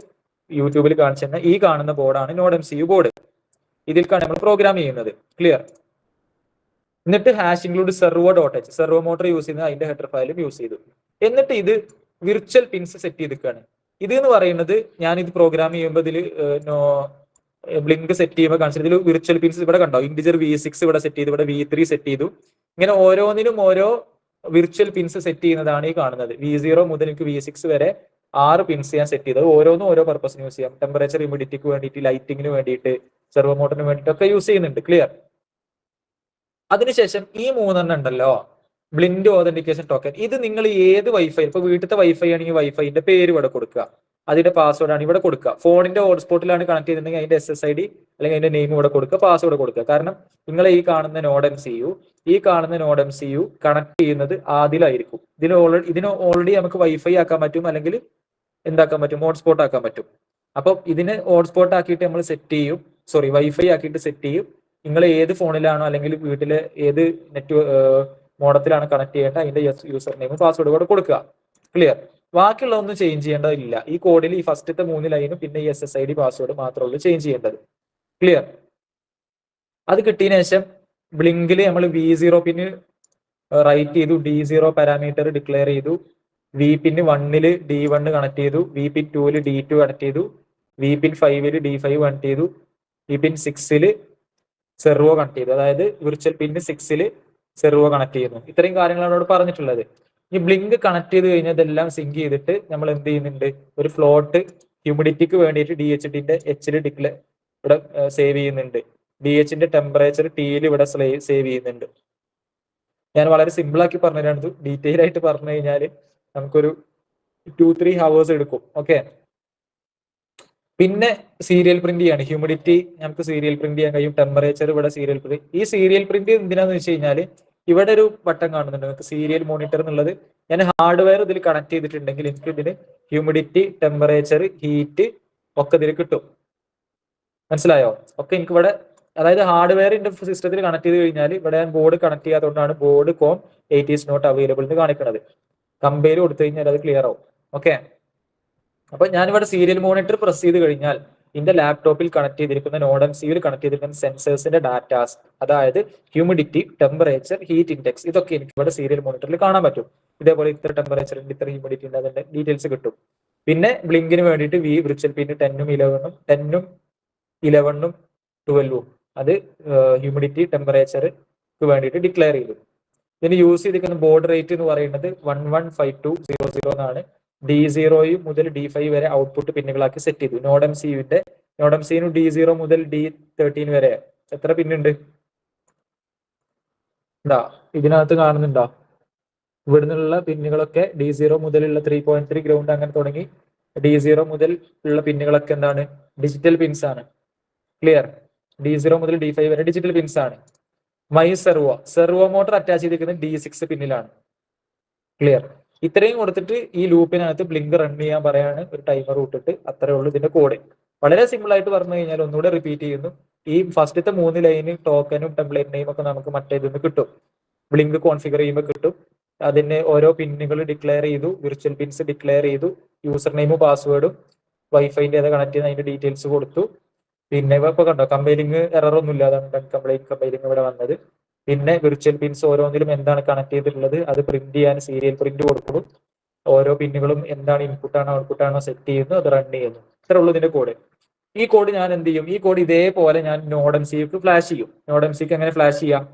യൂട്യൂബിൽ കാണിച്ചിരുന്ന ഈ കാണുന്ന ബോർഡാണ് NodeMCU ബോർഡ്. ഇതിൽക്കാണ് നമ്മൾ പ്രോഗ്രാം ചെയ്യുന്നത്. ക്ലിയർ? എന്നിട്ട് ഹാഷ് ഇൻക്ലൂഡ് സെർവോ.h, സെർവോ മോട്ടർ യൂസ് ചെയ്യുന്നത് അതിന്റെ ഹെഡർ ഫയലും യൂസ് ചെയ്തു. എന്നിട്ട് ഇത് വിർച്വൽ പിൻസ് സെറ്റ് ചെയ്തിരിക്കുകയാണ്. ഇത് എന്ന് പറയുന്നത് ഞാൻ ഇത് പ്രോഗ്രാം ചെയ്യുമ്പോൾ ഇതിൽ ബ്ലിങ്ക് സെറ്റ് ചെയ്യുമ്പോൾ കാണിച്ചത് ഇതിൽ വിർച്വൽ പിൻസ് ഇവിടെ കണ്ടോ, ഇന്റിജർ V6 ഇവിടെ സെറ്റ് ചെയ്തു, ഇവിടെ V3 സെറ്റ് ചെയ്തു. ഇങ്ങനെ ഓരോന്നിനും ഓരോ വിർച്വൽ പിൻസ് സെറ്റ് ചെയ്യുന്നതാണ് ഈ കാണുന്നത്. V0 മുതൽ എനിക്ക് V6 വരെ 6 പിൻസ് ഞാൻ സെറ്റ് ചെയ്തത്. ഓരോന്നും ഓരോ പർപ്പസിന് യൂസ് ചെയ്യാം. ടെമ്പറേച്ചർ, ഹ്യൂമിഡിറ്റിക്ക് വേണ്ടിയിട്ട്, ലൈറ്റിങ്ങിന് വേണ്ടിയിട്ട്, സെർവോ മോട്ടറിന് വേണ്ടിയിട്ടൊക്കെ യൂസ് ചെയ്യുന്നുണ്ട്. ക്ലിയർ. അതിനുശേഷം ഈ 3 ഉണ്ടല്ലോ, ബ്ലിൻഡ് ഓതന്റിക്കേഷൻ ടോക്കൺ, ഇത് നിങ്ങൾ ഏത് വൈഫൈ, ഇപ്പൊ വീട്ടിലത്തെ വൈഫൈ ആണെങ്കിൽ വൈഫൈന്റെ പേര് ഇവിടെ കൊടുക്കുക, അതിന്റെ പാസ്വേഡ് ആണ് ഇവിടെ കൊടുക്കുക. ഫോണിന്റെ ഹോട്ട്സ്പോട്ടിലാണ് കണക്ട് ചെയ്തിട്ടുണ്ടെങ്കിൽ അതിന്റെ SSID അല്ലെങ്കിൽ അതിന്റെ നെയിം ഇവിടെ കൊടുക്കുക, പാസ്വേഡ് കൊടുക്കുക. കാരണം നിങ്ങൾ ഈ കാണുന്ന നോഡ് MCU കണക്ട് ചെയ്യുന്നത് അതിലായിരിക്കും. ഇതിന് ഓൾറെഡി നമുക്ക് വൈഫൈ ആക്കാൻ പറ്റും, അല്ലെങ്കിൽ എന്താക്കാൻ പറ്റും, ഹോട്ട്സ്പോട്ട് ആക്കാൻ പറ്റും. അപ്പൊ ഇതിന് ഹോട്ട്സ്പോട്ട് ആക്കിയിട്ട് നമ്മൾ സെറ്റ് ചെയ്യും, വൈഫൈ ആക്കിയിട്ട് സെറ്റ് ചെയ്യും. നിങ്ങൾ ഏത് ഫോണിലാണോ അല്ലെങ്കിൽ വീട്ടിലെ ഏത് നെറ്റ് മോഡത്തിലാണ് കണക്ട് ചെയ്യേണ്ടത് അതിന്റെ യൂസർ നെയിം പാസ്വേഡ് കൂടെ കൊടുക്കുക. ക്ലിയർ. ബാക്കിയുള്ള ഒന്നും ചേഞ്ച് ചെയ്യേണ്ടതില്ല. ഈ കോഡിൽ ഈ ഫസ്റ്റത്തെ 3 ലൈനും പിന്നെ ഈ SSID പാസ്വേഡ് മാത്രമേ ചേഞ്ച് ചെയ്യേണ്ടത്. ക്ലിയർ. അത് കിട്ടിയതിനു ശേഷം ബ്ലിങ്കിൽ നമ്മൾ V0 പിന് റൈറ്റ് ചെയ്തു, D0 പാരാമീറ്റർ ഡിക്ലെയർ ചെയ്തു, V പിൻ 1 D1 കണക്ട് ചെയ്തു, V പിൻ 2 D2 കണക്ട് ചെയ്തു, V പിൻ 5 D5 കണക്ട് ചെയ്തു, V പിൻ 6 സെർവോ കണക്ട് ചെയ്തു. അതായത് വിർച്വൽ പിൻ 6 സെർവോ കണക്ട് ചെയ്യുന്നു. ഇത്രയും കാര്യങ്ങളാണ് അവിടെ പറഞ്ഞിട്ടുള്ളത്. ഈ ബ്ലിങ്ക് കണക്ട് ചെയ്ത് കഴിഞ്ഞാൽ ഇതെല്ലാം സിങ്ക് ചെയ്തിട്ട് നമ്മൾ എന്ത് ചെയ്യുന്നുണ്ട്, ഒരു ഫ്ലോട്ട് ഹ്യൂമിഡിറ്റിക്ക് വേണ്ടിയിട്ട് DHന്റെ H ഡിക്ലെയർ ഇവിടെ സേവ് ചെയ്യുന്നുണ്ട്. DHന്റെ ടെമ്പറേച്ചർ T ഇവിടെ സേവ് ചെയ്യുന്നുണ്ട്. ഞാൻ വളരെ സിമ്പിൾ ആക്കി പറഞ്ഞുതരാണ്. ഡീറ്റെയിൽ ആയിട്ട് പറഞ്ഞു കഴിഞ്ഞാൽ നമുക്കൊരു 2-3 hours എടുക്കും. ഓക്കെ. പിന്നെ സീരിയൽ പ്രിന്റ് ചെയ്യാണ്. ഹ്യൂമിഡിറ്റി നമുക്ക് സീരിയൽ പ്രിന്റ് ചെയ്യാൻ കഴിയും, ടെമ്പറേച്ചർ ഇവിടെ സീരിയൽ പ്രിന്റ്. ഈ സീരിയൽ പ്രിന്റ് എന്തിനാന്ന് വെച്ച് കഴിഞ്ഞാൽ ഇവിടെ ഒരു ബട്ടൺ കാണുന്നുണ്ട് നിങ്ങൾക്ക്, സീരിയൽ മോണിറ്റർ എന്നുള്ളത്. ഞാൻ ഹാർഡ്വെയർ ഇതിൽ കണക്ട് ചെയ്തിട്ടുണ്ടെങ്കിൽ എനിക്ക് ഇതിന് ഹ്യൂമിഡിറ്റി, ടെമ്പറേച്ചർ, ഹീറ്റ് ഒക്കെ ഇതിൽ കിട്ടും. മനസ്സിലായോ? ഒക്കെ എനിക്ക് ഇവിടെ, അതായത് ഹാർഡ്വെയറിന്റെ സിസ്റ്റത്തിൽ കണക്ട് ചെയ്ത് കഴിഞ്ഞാൽ ഇവിടെ ഞാൻ ബോർഡ് കണക്ട് ചെയ്യാത്തതുകൊണ്ടാണ് board COM 8 is not available എന്ന് കാണിക്കുന്നത്. കമ്പയർ കൊടുത്തു കഴിഞ്ഞാൽ അത് ക്ലിയർ ആവും. ഓക്കെ. അപ്പൊ ഞാനിവിടെ സീരിയൽ മോണിറ്റർ പ്രസ് ചെയ്ത് കഴിഞ്ഞാൽ എന്റെ ലാപ്ടോപ്പിൽ കണക്ട് ചെയ്തിരിക്കുന്ന നോഡ് MCUവിൽ കണക്ട് ചെയ്തിരിക്കുന്ന സെൻസേഴ്സിന്റെ ഡാറ്റാസ്, അതായത് ഹ്യൂമിഡിറ്റി, ടെമ്പറേച്ചർ, ഹീറ്റ് ഇൻഡെക്സ്, ഇതൊക്കെ എനിക്ക് ഇവിടെ സീരിയൽ മോണിറ്ററിൽ കാണാൻ പറ്റും. ഇതേപോലെ ഇത്ര ടെമ്പറേച്ചർ ഉണ്ട്, ഇത്ര ഹ്യൂമിഡിറ്റി ഉണ്ട്, അതിന്റെ ഡീറ്റെയിൽസ് കിട്ടും. പിന്നെ ബ്ലിങ്കിന് വേണ്ടിയിട്ട് വിർച്വൽ പിൻ 10ഉം 11ഉം 12ഉം അത് ഹ്യൂമിഡിറ്റി, ടെമ്പറേച്ചർക്ക് വേണ്ടിയിട്ട് ഡിക്ലെയർ ചെയ്തു. ഇതിന് യൂസ് ചെയ്തിരിക്കുന്ന ബോർഡ് റേറ്റ് എന്ന് പറയുന്നത് 115200 എന്നാണ്. D0 മുതൽ D5 വരെ ഔട്ട്പുട്ട് പിന്നുകളാക്കി സെറ്റ് ചെയ്തു. നോഡ് MCU D0 മുതൽ D13 വരെ എത്ര പിന്നുണ്ട്? എന്താ ഇതിനകത്ത് കാണുന്നുണ്ടോ? ഇവിടുന്നുള്ള പിന്നുകളൊക്കെ D0 മുതലുള്ള 3.3 ഗ്രൗണ്ട് അങ്ങനെ തുടങ്ങി D0 മുതൽ ഉള്ള പിന്നുകളൊക്കെ എന്താണ്, ഡിജിറ്റൽ പിൻസ് ആണ്. ക്ലിയർ. D0 മുതൽ D5 വരെ ഡിജിറ്റൽ പിൻസ് ആണ്. മൈ സെർവോ മോട്ടർ അറ്റാച്ച് ചെയ്തിരിക്കുന്നത് D6 പിന്നിലാണ്. ക്ലിയർ. ഇത്രയും കൊടുത്തിട്ട് ഈ ലൂപ്പിനകത്ത് ബ്ലിങ്ക് റൺ ചെയ്യാൻ പറയാണ്, ഒരു ടൈമർ ഇട്ടിട്ട്. അത്രേ ഉള്ളൂ ഇതിന്റെ കോഡ്. വളരെ സിമ്പിൾ ആയിട്ട് പറഞ്ഞു കഴിഞ്ഞാൽ ഒന്നുകൂടെ റിപ്പീറ്റ് ചെയ്യുന്നു. ഈ ഫസ്റ്റത്തെ 3 ലൈന് ടോക്കനും ടെംപ്ലേറ്റ് നെയിം ഒക്കെ നമുക്ക് മറ്റേതിന്ന് കിട്ടും. ബ്ലിങ്ക് കോൺഫിഗർ ചെയ്യുമ്പോൾ കിട്ടും. അതിന് ഓരോ പിന്നുകൾ ഡിക്ലെയർ ചെയ്തു, വിർച്വൽ പിൻസ് ഡിക്ലെയർ ചെയ്തു, യൂസർ നെയിമും പാസ്വേഡും വൈഫൈന്റെ അത് കണക്ട് ചെയ്യുന്ന അതിന്റെ ഡീറ്റെയിൽസ് കൊടുത്തു. പിന്നെ ഇപ്പൊ കണ്ടോ, കമ്പൈലിംഗ് എറർ ഒന്നും ഇല്ലാതാണ് കമ്പൈലിംഗ് ഇവിടെ വന്നത്. പിന്നെ വിർച്വൽ പിൻസ് ഓരോന്നിലും എന്താണ് കണക്ട് ചെയ്തിട്ടുള്ളത് അത് പ്രിന്റ് ചെയ്യാൻ സീരിയൽ പ്രിന്റ് കൊടുക്കുന്നു. ഓരോ പിന്നുകളും എന്താണ് ഇൻപുട്ടാണോ ഔട്ട്പുട്ടാണോ സെറ്റ് ചെയ്യുന്നു, അത് റൺ ചെയ്യുന്നു. ഇത്ര ഉള്ളൂ ഇതിന്റെ കോഡ്. ഈ കോഡ് ഞാൻ എന്ത് ചെയ്യും, ഈ കോഡ് ഇതേപോലെ ഞാൻ നോഡ് MCUക്ക് ഫ്ലാഷ് ചെയ്യും. നോഡ് MCUക്ക് എങ്ങനെ ഫ്ലാഷ് ചെയ്യാം,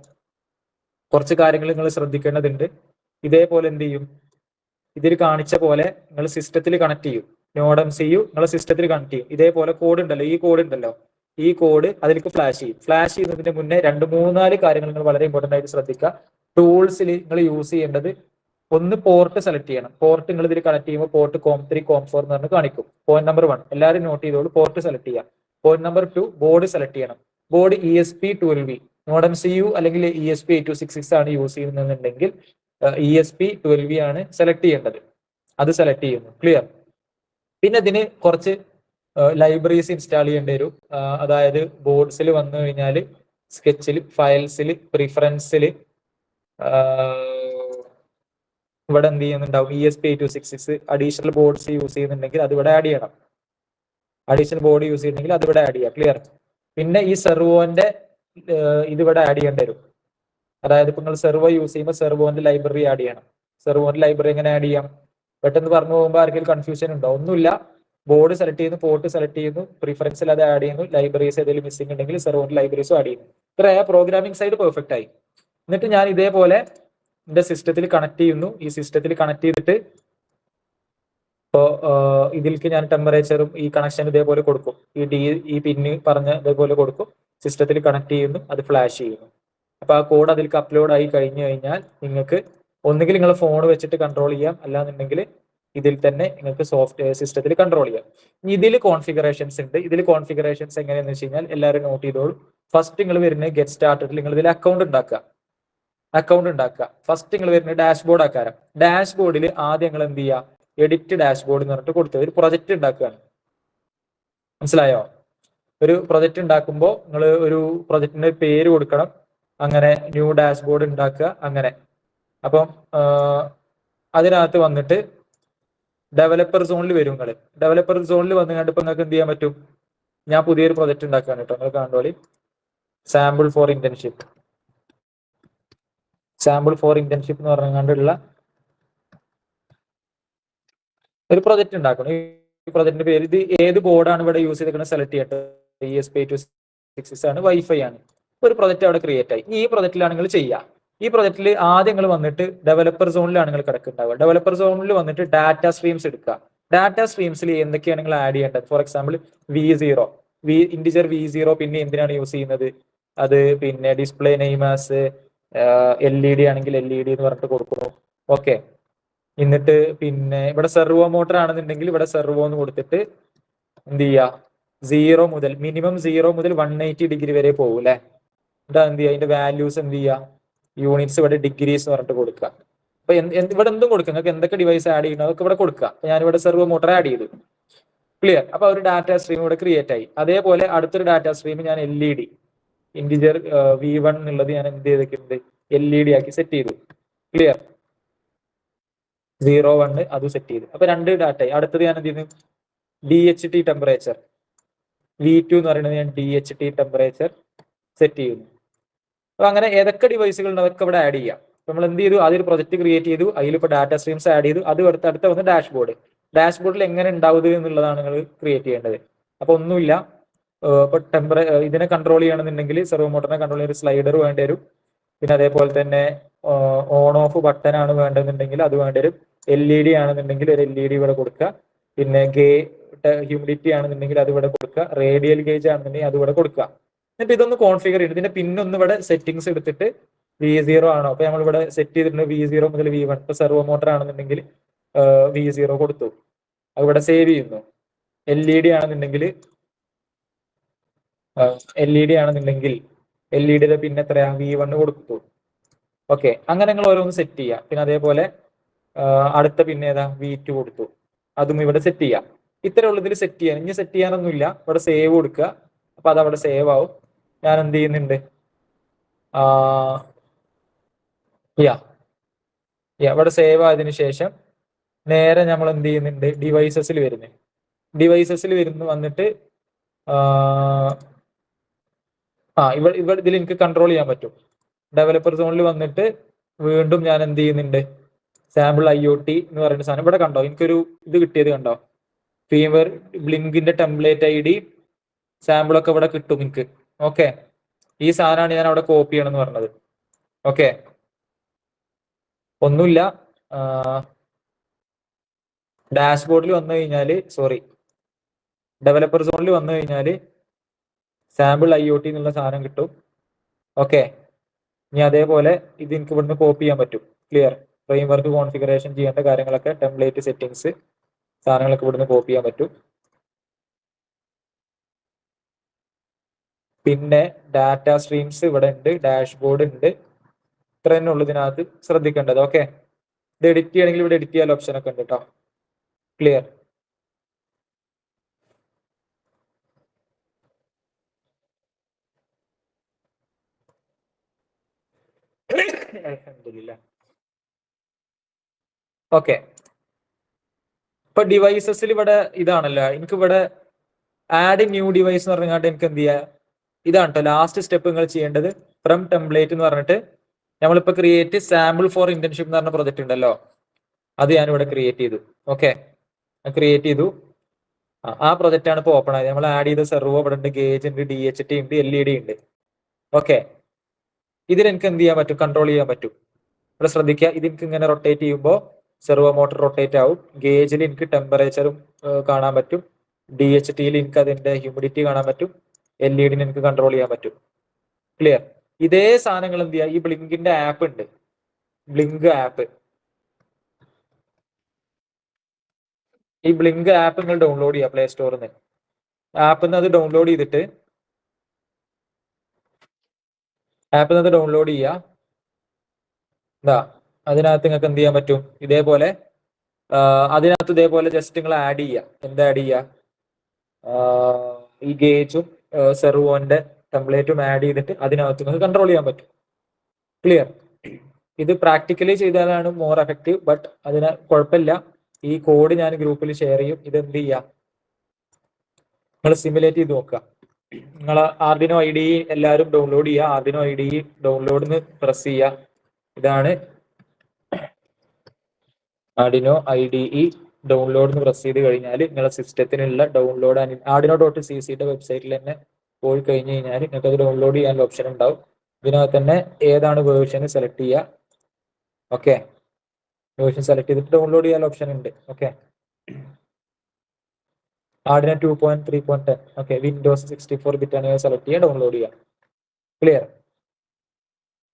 കുറച്ച് കാര്യങ്ങൾ നിങ്ങൾ ശ്രദ്ധിക്കേണ്ടതുണ്ട്. ഇതേപോലെ എന്ത് ചെയ്യും, ഇതിൽ കാണിച്ച പോലെ നിങ്ങൾ സിസ്റ്റത്തിൽ കണക്ട് ചെയ്യും. നോഡ് MCU നിങ്ങൾ സിസ്റ്റത്തിൽ കണക്ട് ചെയ്യും. ഇതേപോലെ കോഡ് ഉണ്ടല്ലോ, ഈ കോഡ് അതിലേക്ക് ഫ്ലാഷ് ചെയ്യും. ഫ്ലാഷ് ചെയ്യുന്നതിന് മുന്നേ 2-3-4 കാര്യങ്ങൾ നിങ്ങൾ വളരെ ഇമ്പോർട്ടന്റ് ആയിട്ട് ശ്രദ്ധിക്കുക. ടൂൾസിൽ നിങ്ങൾ യൂസ് ചെയ്യേണ്ടത്, ഒന്ന് പോർട്ട് സെലക്ട് ചെയ്യണം. പോർട്ട് നിങ്ങൾ ഇതിൽ കണക്ട് ചെയ്യുമ്പോൾ പോർട്ട് COM3 COM4 എന്ന് പറഞ്ഞ് കാണിക്കും. പോയിന്റ് നമ്പർ 1 എല്ലാവരും നോട്ട് ചെയ്തോളൂ, പോർട്ട് സെലക്ട് ചെയ്യാം. പോയിന്റ് നമ്പർ 2 ബോർഡ് സെലക്ട് ചെയ്യണം. ബോർഡ് ESP12V, നോഡ് MCU അല്ലെങ്കിൽ ESP8266 ആണ് യൂസ് ചെയ്യുന്നതെന്നുണ്ടെങ്കിൽ ESP12V ആണ് സെലക്ട് ചെയ്യേണ്ടത്. അത് സെലക്ട് ചെയ്യുന്നു. ക്ലിയർ. പിന്നെ ഇതിന് കുറച്ച് ലൈബ്രറീസ് ഇൻസ്റ്റാൾ ചെയ്യേണ്ടി വരും. അതായത് ബോർഡ്സിൽ വന്നു കഴിഞ്ഞാൽ സ്കെച്ചിൽ, ഫയൽസിൽ, പ്രിഫറൻസിൽ ഇവിടെ എന്ത് ചെയ്യുന്നുണ്ടാവും, ESP8266 അഡീഷണൽ ബോർഡ്സ് യൂസ് ചെയ്യുന്നുണ്ടെങ്കിൽ അത് ഇവിടെ ആഡ് ചെയ്യണം. അഡീഷണൽ ബോർഡ് യൂസ് ചെയ്യുന്നെങ്കിൽ അത് ഇവിടെ ആഡ് ചെയ്യാം. ക്ലിയർ. പിന്നെ ഈ സെർവോന്റെ ഇതിവിടെ ആഡ് ചെയ്യേണ്ടി വരും. അതായത് ഇപ്പൊ നിങ്ങൾ സെർവോ യൂസ് ചെയ്യുമ്പോൾ സെർവോന്റെ ലൈബ്രറി ആഡ് ചെയ്യണം. സെർവോന്റെ ലൈബ്രറി എങ്ങനെ ആഡ് ചെയ്യാം, പെട്ടെന്ന് പറഞ്ഞു പോകുമ്പോൾ ആർക്കെങ്കിലും കൺഫ്യൂഷൻ ഉണ്ടോ? ഒന്നുമില്ല. ബോർഡ് സെലക്ട് ചെയ്യുന്നു, പോർട്ട് സെലക്ട് ചെയ്യുന്നു, പ്രിഫറൻസിൽ അത് ആഡ് ചെയ്യുന്നു, ലൈബ്രറീസ് ഏതെങ്കിലും മിസ്സിംഗ് ഉണ്ടെങ്കിൽ സെർവോന്റെ ലൈബ്രറീസും ആഡ് ചെയ്യുന്നു. ഇത്ര പ്രോഗ്രാമിംഗ് സൈഡ് പെർഫെക്റ്റ് ആയി. എന്നിട്ട് ഞാൻ ഇതേപോലെ എന്റെ സിസ്റ്റത്തിൽ കണക്ട് ചെയ്യുന്നു. ഈ സിസ്റ്റത്തിൽ കണക്ട് ചെയ്തിട്ട് ഇപ്പോൾ ഇതിലേക്ക് ഞാൻ ടെമ്പറേച്ചറും ഈ കണക്ഷൻ ഇതേപോലെ കൊടുക്കും, ഈ പിന്ന് പറഞ്ഞ ഇതേപോലെ കൊടുക്കും, സിസ്റ്റത്തിൽ കണക്ട് ചെയ്യുന്നു, അത് ഫ്ലാഷ് ചെയ്യുന്നു. അപ്പൊ ആ കോഡ് അതിലേക്ക് അപ്ലോഡ് ആയി കഴിഞ്ഞു കഴിഞ്ഞാൽ നിങ്ങൾക്ക് ഒന്നുകിൽ നിങ്ങൾ ഫോൺ വെച്ചിട്ട് കൺട്രോൾ ചെയ്യാം, അല്ലാന്നുണ്ടെങ്കിൽ ഇതിൽ തന്നെ നിങ്ങൾക്ക് സോഫ്റ്റ്വെയർ സിസ്റ്റത്തിൽ കൺട്രോൾ ചെയ്യാം. ഇതിൽ കോൺഫിഗറേഷൻസ് ഉണ്ട്. ഇതിൽ കോൺഫിഗറേഷൻസ് എങ്ങനെയാന്ന് വെച്ച് കഴിഞ്ഞാൽ എല്ലാവരും നോട്ട് ചെയ്തോളൂ. ഫസ്റ്റ് നിങ്ങൾ വരുന്നത് ഗെറ്റ് സ്റ്റാർട്ടഡിൽ നിങ്ങൾ ഇതിൽ അക്കൗണ്ട് ഉണ്ടാക്കുക. ഫസ്റ്റ് നിങ്ങൾ വരുന്നത് ഡാഷ്ബോർഡ് ആക്കാരം. ഡാഷ്ബോർഡിൽ ആദ്യം നിങ്ങൾ എന്ത് ചെയ്യുക, എഡിറ്റ് ഡാഷ്ബോർഡ് എന്ന് പറഞ്ഞിട്ട് കൊടുത്തത് ഒരു പ്രൊജക്ട് ഉണ്ടാക്കുകയാണ്. മനസ്സിലായോ? ഒരു പ്രൊജക്ട് ഉണ്ടാക്കുമ്പോൾ നിങ്ങൾ ഒരു പ്രൊജക്ടിന്റെ പേര് കൊടുക്കണം. അങ്ങനെ ന്യൂ ഡാഷ്ബോർഡ് ഉണ്ടാക്കുക. അങ്ങനെ അപ്പം അതിനകത്ത് വന്നിട്ട് ഡെവലപ്പർ സോണിൽ വരും. നിങ്ങൾ ഡെവലപ്പർ സോണിൽ വന്നു കണ്ട് ഇപ്പൊ നിങ്ങൾക്ക് എന്ത് ചെയ്യാൻ പറ്റും, ഞാൻ പുതിയൊരു പ്രൊജക്ട് ഉണ്ടാക്കുകയാണ് കേട്ടോ. നിങ്ങൾ കണ്ടോളി, സാമ്പിൾ ഫോർ ഇന്റേൺഷിപ്പ് എന്ന് പറഞ്ഞുകൊണ്ടുള്ള ഒരു പ്രൊജക്ട് ഉണ്ടാക്കണം. ഈ പ്രൊജക്ടിന്റെ പേര്, ഇത് ഏത് ബോർഡാണ് ഇവിടെ യൂസ് ചെയ്തിരിക്കുന്നത് സെലക്ട് ചെയ്യട്ടെ. ESP8266 ആണ്, വൈഫൈ ആണ്. ഒരു പ്രൊജക്ട് അവിടെ ക്രിയേറ്റ് ആയി. ഈ പ്രൊജക്റ്റിലാണ് നിങ്ങൾ ചെയ്യുക. ഈ പ്രൊജക്റ്റിൽ ആദ്യം നിങ്ങൾ വന്നിട്ട് ഡെവലപ്പർ സോണിലാണ് നിങ്ങൾ കിടക്കുന്നുണ്ടാവുക. ഡെവലപ്പർ സോണിൽ വന്നിട്ട് ഡാറ്റ സ്ട്രീംസ് എടുക്കുക. ഡാറ്റ സ്ട്രീംസിൽ എന്തൊക്കെയാണ് നിങ്ങൾ ആഡ് ചെയ്യേണ്ടത്? For example V0 integer V0 പിന്നെ എന്തിനാണ് യൂസ് ചെയ്യുന്നത്? അത് പിന്നെ ഡിസ്പ്ലേ നെയിമാസ് LED ആണെങ്കിൽ LED എന്ന് പറഞ്ഞിട്ട് കൊടുക്കുന്നു. ഓക്കെ, എന്നിട്ട് പിന്നെ ഇവിടെ സെർവോ മോട്ടർ ആണെന്നുണ്ടെങ്കിൽ ഇവിടെ സെർവോ എന്ന് കൊടുത്തിട്ട് എന്ത് ചെയ്യുക, മിനിമം 0 മുതൽ 180 ഡിഗ്രി വരെ പോകും അല്ലെ. എന്താ എന്ത് ചെയ്യുക, അതിന്റെ വാല്യൂസ് എന്ത് ചെയ്യുക, യൂണിറ്റ്സ് ഇവിടെ ഡിഗ്രീസ് എന്ന് പറഞ്ഞിട്ട് കൊടുക്കുക. അപ്പൊ ഇവിടെ എന്തും കൊടുക്കുക, നിങ്ങൾക്ക് എന്തൊക്കെ ഡിവൈസ് ആഡ് ചെയ്യണം അതൊക്കെ ഇവിടെ കൊടുക്കുക. അപ്പൊ ഞാനിവിടെ സെർവോ മോട്ടർ ആഡ് ചെയ്തു. ക്ലിയർ? അപ്പൊ ഒരു ഡാറ്റ സ്ട്രീം ഇവിടെ ക്രിയേറ്റ് ആയി. അതേപോലെ അടുത്തൊരു ഡാറ്റ സ്ട്രീം ഞാൻ LED ഇന്റിജർ V1 എന്നുള്ളത് ഞാൻ എന്ത് ചെയ്തിട്ടുണ്ട്, LED ആക്കി സെറ്റ് ചെയ്തു. ക്ലിയർ? 0, 1 അത് സെറ്റ് ചെയ്തു. അപ്പൊ രണ്ട് ഡാറ്റ. അടുത്തത് ഞാൻ എന്ത് ചെയ്യുന്നു, DHT ടെമ്പറേച്ചർ V2 എന്ന് പറയുന്നത് ഞാൻ DHT ടെമ്പറേച്ചർ സെറ്റ് ചെയ്യുന്നു. അപ്പൊ അങ്ങനെ ഏതൊക്കെ ഡിവൈസുകൾ ഉണ്ട് അതൊക്കെ ഇവിടെ ആഡ് ചെയ്യാം. നമ്മൾ എന്ത് ചെയ്തു, ആദ്യം ഒരു പ്രൊജക്ട് ക്രിയേറ്റ് ചെയ്തു, അതിലിപ്പോൾ ഡാറ്റ സ്ട്രീംസ് ആഡ് ചെയ്തു. അത് അടുത്ത വന്ന് ഡാഷ്ബോർഡിൽ എങ്ങനെ ഉണ്ടാവുക എന്നുള്ളതാണ് നിങ്ങൾ ക്രിയേറ്റ് ചെയ്യേണ്ടത്. അപ്പൊ ഒന്നുമില്ല, ഇപ്പൊ ഇതിനെ കൺട്രോൾ ചെയ്യണമെന്നുണ്ടെങ്കിൽ സെർവോ മോട്ടറിനെ കൺട്രോൾ ചെയ്യാൻ ഒരു സ്ലൈഡർ വേണ്ടി വരും. പിന്നെ അതേപോലെ തന്നെ ഓൺ ഓഫ് ബട്ടൺ ആണ് വേണ്ടതെന്നുണ്ടെങ്കിൽ അത് വേണ്ടി വരും. LED ആണെന്നുണ്ടെങ്കിൽ ഒരു LED ഇവിടെ കൊടുക്കുക. പിന്നെ ഹ്യൂമിഡിറ്റി ആണെന്നുണ്ടെങ്കിൽ അത് ഇവിടെ കൊടുക്കുക. റേഡിയൽ ഗേജ് ആണെന്നുണ്ടെങ്കിൽ അത് ഇവിടെ കൊടുക്കുക. എന്നിട്ട് ഇതൊന്ന് കോൺഫിഗർ ചെയ്ത് ഇതിന്റെ പിന്നൊന്ന് ഇവിടെ സെറ്റിംഗ്സ് എടുത്തിട്ട് V0 ആണോ, അപ്പൊ നമ്മൾ ഇവിടെ സെറ്റ് ചെയ്തിട്ടുണ്ട് V0 മുതൽ V1. ഇപ്പൊ സെർവോ മോട്ടർ ആണെന്നുണ്ടെങ്കിൽ V0 കൊടുത്തു, അത് ഇവിടെ സേവ് ചെയ്യുന്നു. LED ആണെന്നുണ്ടെങ്കിൽ LED പിന്നെ എത്രയാ, V1 കൊടുത്തു. ഓക്കെ, അങ്ങനെ നിങ്ങൾ ഓരോന്ന് സെറ്റ് ചെയ്യാം. പിന്നെ അതേപോലെ അടുത്ത പിന്നെ ഏതാ, V2 കൊടുത്തു, അതും ഇവിടെ സെറ്റ് ചെയ്യാം. ഇത്ര ഉള്ളതിൽ സെറ്റ് ചെയ്യാൻ, ഇനി സെറ്റ് ചെയ്യാനൊന്നുമില്ല. ഇവിടെ സേവ് കൊടുക്കുക. അപ്പൊ അത് അവിടെ സേവ് ആവും. ഞാൻ എന്ത് ചെയ്യുന്നുണ്ട്, ഇവിടെ സേവ് ആയതിനു ശേഷം നേരെ നമ്മൾ എന്ത് ചെയ്യുന്നുണ്ട്, ഡിവൈസസിൽ വന്നിട്ട് ഇവിടെ ഇതിൽ എനിക്ക് കൺട്രോൾ ചെയ്യാൻ പറ്റും. ഡെവലപ്പർ സോണിൽ വന്നിട്ട് വീണ്ടും ഞാൻ എന്ത് ചെയ്യുന്നുണ്ട്, സാമ്പിൾ IoT എന്ന് പറയുന്ന സാധനം ഇവിടെ കണ്ടോ, എനിക്കൊരു ഇത് കിട്ടിയത് കണ്ടോ, ഫീവർ ബ്ലിങ്കിന്റെ ടെംപ്ലേറ്റ് ID സാമ്പിൾ ഒക്കെ ഇവിടെ കിട്ടും എനിക്ക്. ഓക്കെ, ഈ സാധനമാണ് ഞാൻ അവിടെ കോപ്പി ചെയ്യണം എന്ന് പറഞ്ഞത്. ഓക്കെ, ഒന്നുമില്ല, ഡാഷ്ബോർഡിൽ വന്നു കഴിഞ്ഞാല്, ഡെവലപ്പർ സോണിൽ വന്നു കഴിഞ്ഞാല് സാമ്പിൾ IoT എന്നുള്ള സാധനം കിട്ടും. ഓക്കെ, ഇനി അതേപോലെ ഇത് എനിക്ക് ഇവിടുന്ന് കോപ്പി ചെയ്യാൻ പറ്റും. ക്ലിയർ? ഫ്രെയിംവർക്ക് കോൺഫിഗറേഷൻ ചെയ്യേണ്ട കാര്യങ്ങളൊക്കെ, ടെംപ്ലേറ്റ് സെറ്റിംഗ്സ് സാധനങ്ങളൊക്കെ ഇവിടുന്ന് കോപ്പി ചെയ്യാൻ പറ്റും. പിന്നെ ഡാറ്റ സ്ട്രീംസ് ഇവിടെ ഉണ്ട്, ഡാഷ്ബോർഡ് ഉണ്ട്. ഇത്ര തന്നെ ഉള്ളൂ ഇതിനകത്ത് ശ്രദ്ധിക്കേണ്ടത്. ഓക്കെ, ഇത് എഡിറ്റ് ചെയ്യണമെങ്കിൽ ഇവിടെ എഡിറ്റ് ചെയ്യാൻ ഓപ്ഷൻ ഒക്കെ ഉണ്ട് കേട്ടോ. ക്ലിയർ? ഓക്കെ, ഇപ്പൊ ഡിവൈസസിൽ ഇവിടെ ഇതാണല്ലോ, എനിക്ക് ഇവിടെ ആഡ് ന്യൂ ഡിവൈസ് എന്ന് പറഞ്ഞാൽ എനിക്ക് എന്ത് ചെയ്യാം, ഇതാണ് കേട്ടോ ലാസ്റ്റ് സ്റ്റെപ്പ് നിങ്ങൾ ചെയ്യേണ്ടത്. ഫ്രം ടെംപ്ലേറ്റ് എന്ന് പറഞ്ഞിട്ട് നമ്മളിപ്പോ ക്രിയേറ്റ് സാമ്പിൾ ഫോർ ഇന്റേൺഷിപ്പ് എന്ന് പറഞ്ഞ പ്രൊജക്ട് ഉണ്ടല്ലോ, അത് ഞാനിവിടെ ക്രിയേറ്റ് ചെയ്തു. ഓക്കെ, ക്രിയേറ്റ് ചെയ്തു. ആ പ്രൊജക്റ്റ് ആണ് ഇപ്പോൾ ഓപ്പൺ ആയത്. നമ്മൾ ആഡ് ചെയ്ത സെർവോ ഇവിടെ ഉണ്ട്, ഗേജ് ഉണ്ട്, DHT ഉണ്ട്, LED ഉണ്ട്. ഓക്കെ, ഇതിൽ എനിക്ക് എന്ത് ചെയ്യാൻ പറ്റും, കൺട്രോൾ ചെയ്യാൻ പറ്റും. ഇവിടെ ശ്രദ്ധിക്കുക, ഇത് എനിക്ക് ഇങ്ങനെ റൊട്ടേറ്റ് ചെയ്യുമ്പോൾ സെർവോ മോട്ടർ റൊട്ടേറ്റ് ആവും. ഗേജിൽ എനിക്ക് ടെമ്പറേച്ചറും കാണാൻ പറ്റും. DHTയിൽ എനിക്ക് അതിന്റെ ഹ്യൂമിഡിറ്റി കാണാൻ പറ്റും. LED എനിക്ക് കൺട്രോൾ ചെയ്യാൻ പറ്റും. ക്ലിയർ? ഇതേ സാധനങ്ങൾ എന്ത് ചെയ്യുക, ഈ ബ്ലിങ്കിന്റെ ആപ്പ് ഉണ്ട്, ബ്ലിങ്ക് ആപ്പ്. ഈ ബ്ലിങ്ക് ആപ്പ് നിങ്ങൾ ഡൗൺലോഡ് ചെയ്യുക പ്ലേ സ്റ്റോറിൽ നിന്ന്. ആപ്പിൽ നിന്ന് അത് ഡൗൺലോഡ് ചെയ്തിട്ട് ഡൗൺലോഡ് ചെയ്യുക. എന്താ അതിനകത്ത് നിങ്ങൾക്ക് എന്ത് ചെയ്യാൻ പറ്റും, ഇതേപോലെ അതിനകത്ത് ഇതേപോലെ ജസ്റ്റ് നിങ്ങൾ ആഡ് ചെയ്യുക. എന്താ ആഡ് ചെയ്യുക? ഈ ഗേജും സെർവോന്റെ ടെംപ്ലേറ്റും ആഡ് ചെയ്തിട്ട് അതിനകത്ത് നിങ്ങൾക്ക് കൺട്രോൾ ചെയ്യാൻ പറ്റും. ക്ലിയർ? ഇത് പ്രാക്ടിക്കലി ചെയ്താലാണ് മോർ എഫക്റ്റീവ്. ബട്ട് അതിന് കുഴപ്പമില്ല. ഈ കോഡ് ഞാൻ ഗ്രൂപ്പിൽ ഷെയർ ചെയ്യും. ഇത് എന്ത് ചെയ്യുക, നിങ്ങൾ സിമുലേറ്റ് ചെയ്ത് നോക്കുക. നിങ്ങൾ ആർഡിനോ IDE എല്ലാവരും ഡൗൺലോഡ് ചെയ്യുക. ആർഡിനോ IDE ഡൗൺലോഡിന് പ്രസ് ചെയ്യുക. ഇതാണ് ആർഡിനോ IDE ഡൗൺലോഡിന് പ്രസ് ചെയ്ത് കഴിഞ്ഞാൽ നിങ്ങളുടെ സിസ്റ്റത്തിനുള്ള ഡൗൺലോഡ് arduino.cc വെബ്സൈറ്റിൽ തന്നെ പോയി കഴിഞ്ഞ് കഴിഞ്ഞാൽ നിങ്ങൾക്ക് അത് ഡൗൺലോഡ് ചെയ്യാനുള്ള ഓപ്ഷൻ ഉണ്ടാവും. ഇതിനകത്ത് തന്നെ ഏതാണ് വേർഷൻ സെലക്ട് ചെയ്യുക. ഓക്കെ, വേർഷൻ സെലക്ട് ചെയ്തിട്ട് ഡൗൺലോഡ് ചെയ്യാനുള്ള ഓപ്ഷൻ ഉണ്ട്. Okay, Arduino 2.3.10. Okay, Windows 64 bit ആണ് സെലക്ട് ചെയ്യുക, ഡൗൺലോഡ് ചെയ്യുക. ക്ലിയർ?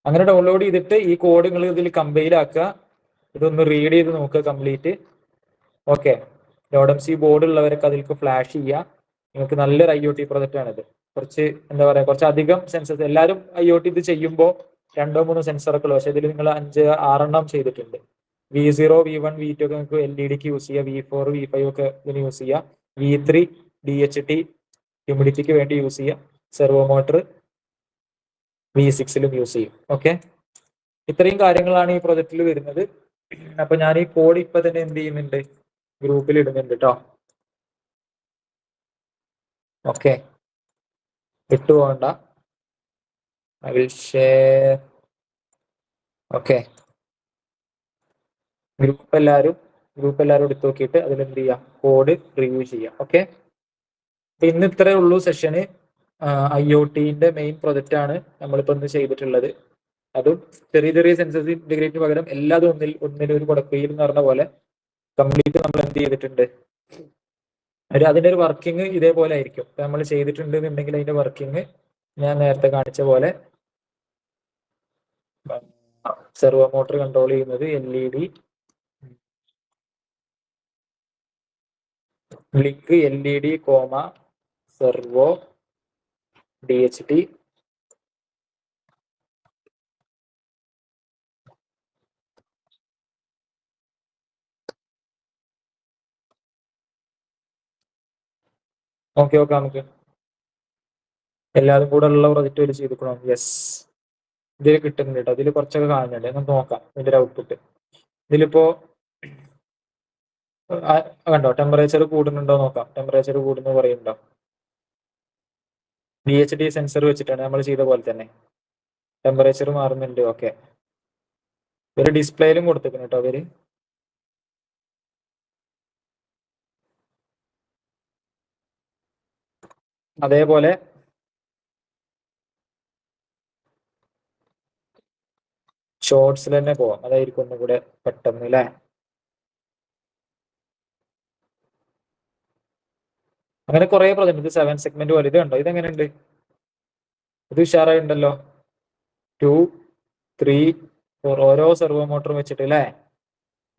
അങ്ങനെ ഡൗൺലോഡ് ചെയ്തിട്ട് ഈ കോഡ് നിങ്ങൾ ഇതിൽ കമ്പൈൽ ആക്കുക. ഇതൊന്ന് റീഡ് ചെയ്ത് നോക്കുക കംപ്ലീറ്റ്. ഓക്കെ, NodeMC ബോർഡ് ഉള്ളവരൊക്കെ അതിലേക്ക് ഫ്ലാഷ് ചെയ്യുക. നിങ്ങൾക്ക് നല്ലൊരു IoT പ്രൊജക്റ്റ് ആണിത്. കുറച്ച് എന്താ പറയുക, കുറച്ച് അധികം സെൻസേഴ്സ്. എല്ലാവരും IoT ഇത് ചെയ്യുമ്പോൾ 2-3 സെൻസറൊക്കെ ഉള്ളു. പക്ഷെ ഇതിൽ നിങ്ങൾ 5-6 ചെയ്തിട്ടുണ്ട്. V0, V1, V2 ഒക്കെ നിങ്ങൾക്ക് LED യൂസ് ചെയ്യുക. V4, V5 ഒക്കെ ഇതിന് യൂസ് ചെയ്യുക. V3 DHT ഹ്യൂമിഡിറ്റിക്ക് വേണ്ടി യൂസ് ചെയ്യുക. സെർവോ മോട്ടർ V6ലും യൂസ് ചെയ്യും. ഓക്കെ, ഇത്രയും കാര്യങ്ങളാണ് ഈ പ്രൊജക്റ്റിൽ വരുന്നത്. അപ്പൊ ഞാൻ ഈ കോഡ് ഇപ്പൊ തന്നെ എന്ത് ചെയ്യുന്നുണ്ട്, ഗ്രൂപ്പിൽ ഇടുന്നുണ്ട് കേട്ടോ. ഓക്കെ, വിട്ടുപോകണ്ട. I will share. Okay, group എല്ലാവരും എടുത്ത് നോക്കിയിട്ട് അതിൽ എന്ത് ചെയ്യാം, കോഡ് റിവ്യൂ ചെയ്യാം. ഓക്കെ, ഇന്ന് ഇത്രേ ഉള്ളൂ സെഷന്. IoTന്റെ മെയിൻ പ്രൊജക്റ്റ് ആണ് നമ്മളിപ്പോ ഇന്ന് ചെയ്തിട്ടുള്ളത്. അതും ചെറിയ ചെറിയ സെൻസേഴ്സ് ഇന്റഗ്രേറ്റിന് പകരം എല്ലാതും ഒന്നിലൊരു കുടക്കയിൽ എന്ന് പറഞ്ഞ പോലെ കംപ്ലീറ്റ് നമ്മൾ എന്ത് ചെയ്തിട്ടുണ്ട്. അതിന്റെ ഒരു വർക്കിംഗ് ഇതേപോലെ ആയിരിക്കും. നമ്മൾ ചെയ്തിട്ടുണ്ട് എന്നുണ്ടെങ്കിൽ അതിന്റെ വർക്കിംഗ് ഞാൻ നേരത്തെ കാണിച്ച പോലെ സെർവോ മോട്ടർ കൺട്രോൾ ചെയ്യുന്നത് LED, blink, LED, servo, DHT, okay നമുക്ക് എല്ലാവരും കൂടെ ഉള്ള പ്രൊജക്റ്റ് വരെ ചെയ്തിക്കണം. യെസ്, ഇതിൽ കിട്ടുന്നുണ്ട് കേട്ടോ. ഇതിൽ കുറച്ചൊക്കെ കാണുന്നുണ്ട്. നമുക്ക് നോക്കാം ഇതിന്റെ ഔട്ട്പുട്ട്. ഇതിലിപ്പോ കണ്ടോ, ടെമ്പറേച്ചർ കൂടുന്നുണ്ടോ നോക്കാം. ടെമ്പറേച്ചർ കൂടുന്നു പറയുന്നുണ്ടോ? DHT സെൻസർ വെച്ചിട്ടാണ് നമ്മൾ ചെയ്ത പോലെ തന്നെ ടെമ്പറേച്ചർ മാറുന്നുണ്ട്. ഓക്കെ, ഇവര് ഡിസ്പ്ലേയിലും കൊടുത്തിരിക്കുന്നു കേട്ടോ. അവര് അതേപോലെ ഷോർട്സിൽ തന്നെ പോവാം. അതായിരിക്കും ഒന്നും കൂടെ പെട്ടെന്ന് അല്ലേ. അങ്ങനെ കുറെ പ്രൊജക്ട്. ഇത് 7 സെഗ്മെന്റ് പോലെ. ഇത് കണ്ടോ, ഇതെങ്ങനെയുണ്ട്? ഇത് ഉഷാറായി ഉണ്ടല്ലോ. 2, 3, 4 ഓരോ സെർവോ മോട്ടറും വെച്ചിട്ട് അല്ലേ.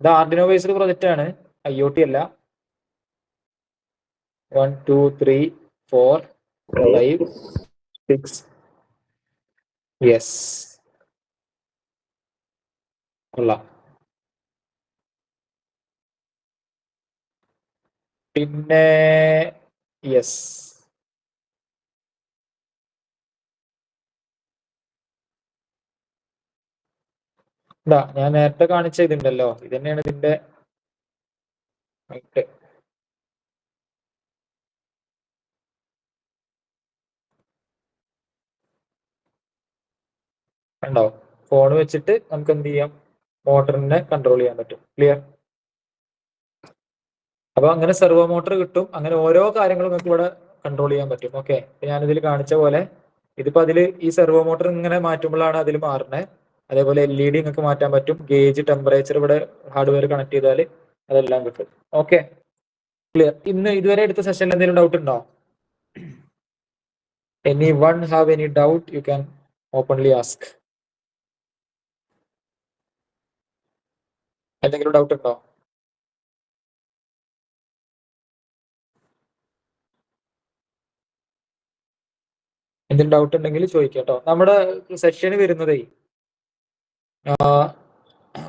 ഇത് ആർഡിനോ ബേസ്ഡ് പ്രൊജക്റ്റ് ആണ്, IoT അല്ല. 1, 2, 3, 4, 5, 6. യെസ്, കൊള്ളാം. പിന്നെ യെസ്, ഇതാ ഞാൻ നേരത്തെ കാണിച്ച ഇതുണ്ടല്ലോ, ഇത് തന്നെയാണ് ഇതിന്റെ കണ്ടോ. ഫോൺ വെച്ചിട്ട് നമുക്ക് എന്ത് ചെയ്യാം, മോട്ടറിനെ കൺട്രോൾ ചെയ്യാൻ പറ്റും. ക്ലിയർ? അപ്പൊ അങ്ങനെ സെർവോ മോട്ടർ കിട്ടും. അങ്ങനെ ഓരോ കാര്യങ്ങളും നമുക്ക് ഇവിടെ കൺട്രോൾ ചെയ്യാൻ പറ്റും. ഓക്കെ, ഞാനിതിൽ കാണിച്ച പോലെ ഇതിപ്പോ ഈ സെർവോ മോട്ടർ ഇങ്ങനെ മാറ്റുമ്പോഴാണ് അതിൽ മാറുന്നത്. അതേപോലെ LED നിങ്ങൾക്ക് മാറ്റാൻ പറ്റും. ഗേജ്, ടെമ്പറേച്ചർ ഇവിടെ ഹാർഡ്വെയർ കണക്ട് ചെയ്താൽ അതെല്ലാം കിട്ടും. Okay, clear. ഇന്ന് ഇതുവരെ എടുത്ത സെഷനിൽ എന്തെങ്കിലും ഡൗട്ട് ഉണ്ടോ? Anyone have any doubt? You can openly ask. എന്തെങ്കിലും ഡൗട്ട് ഉണ്ടോ? എന്തെങ്കിലും ഡൗട്ട് ഉണ്ടെങ്കിൽ ചോദിക്കാം കേട്ടോ. നമ്മുടെ സെഷന് വരുന്നതേ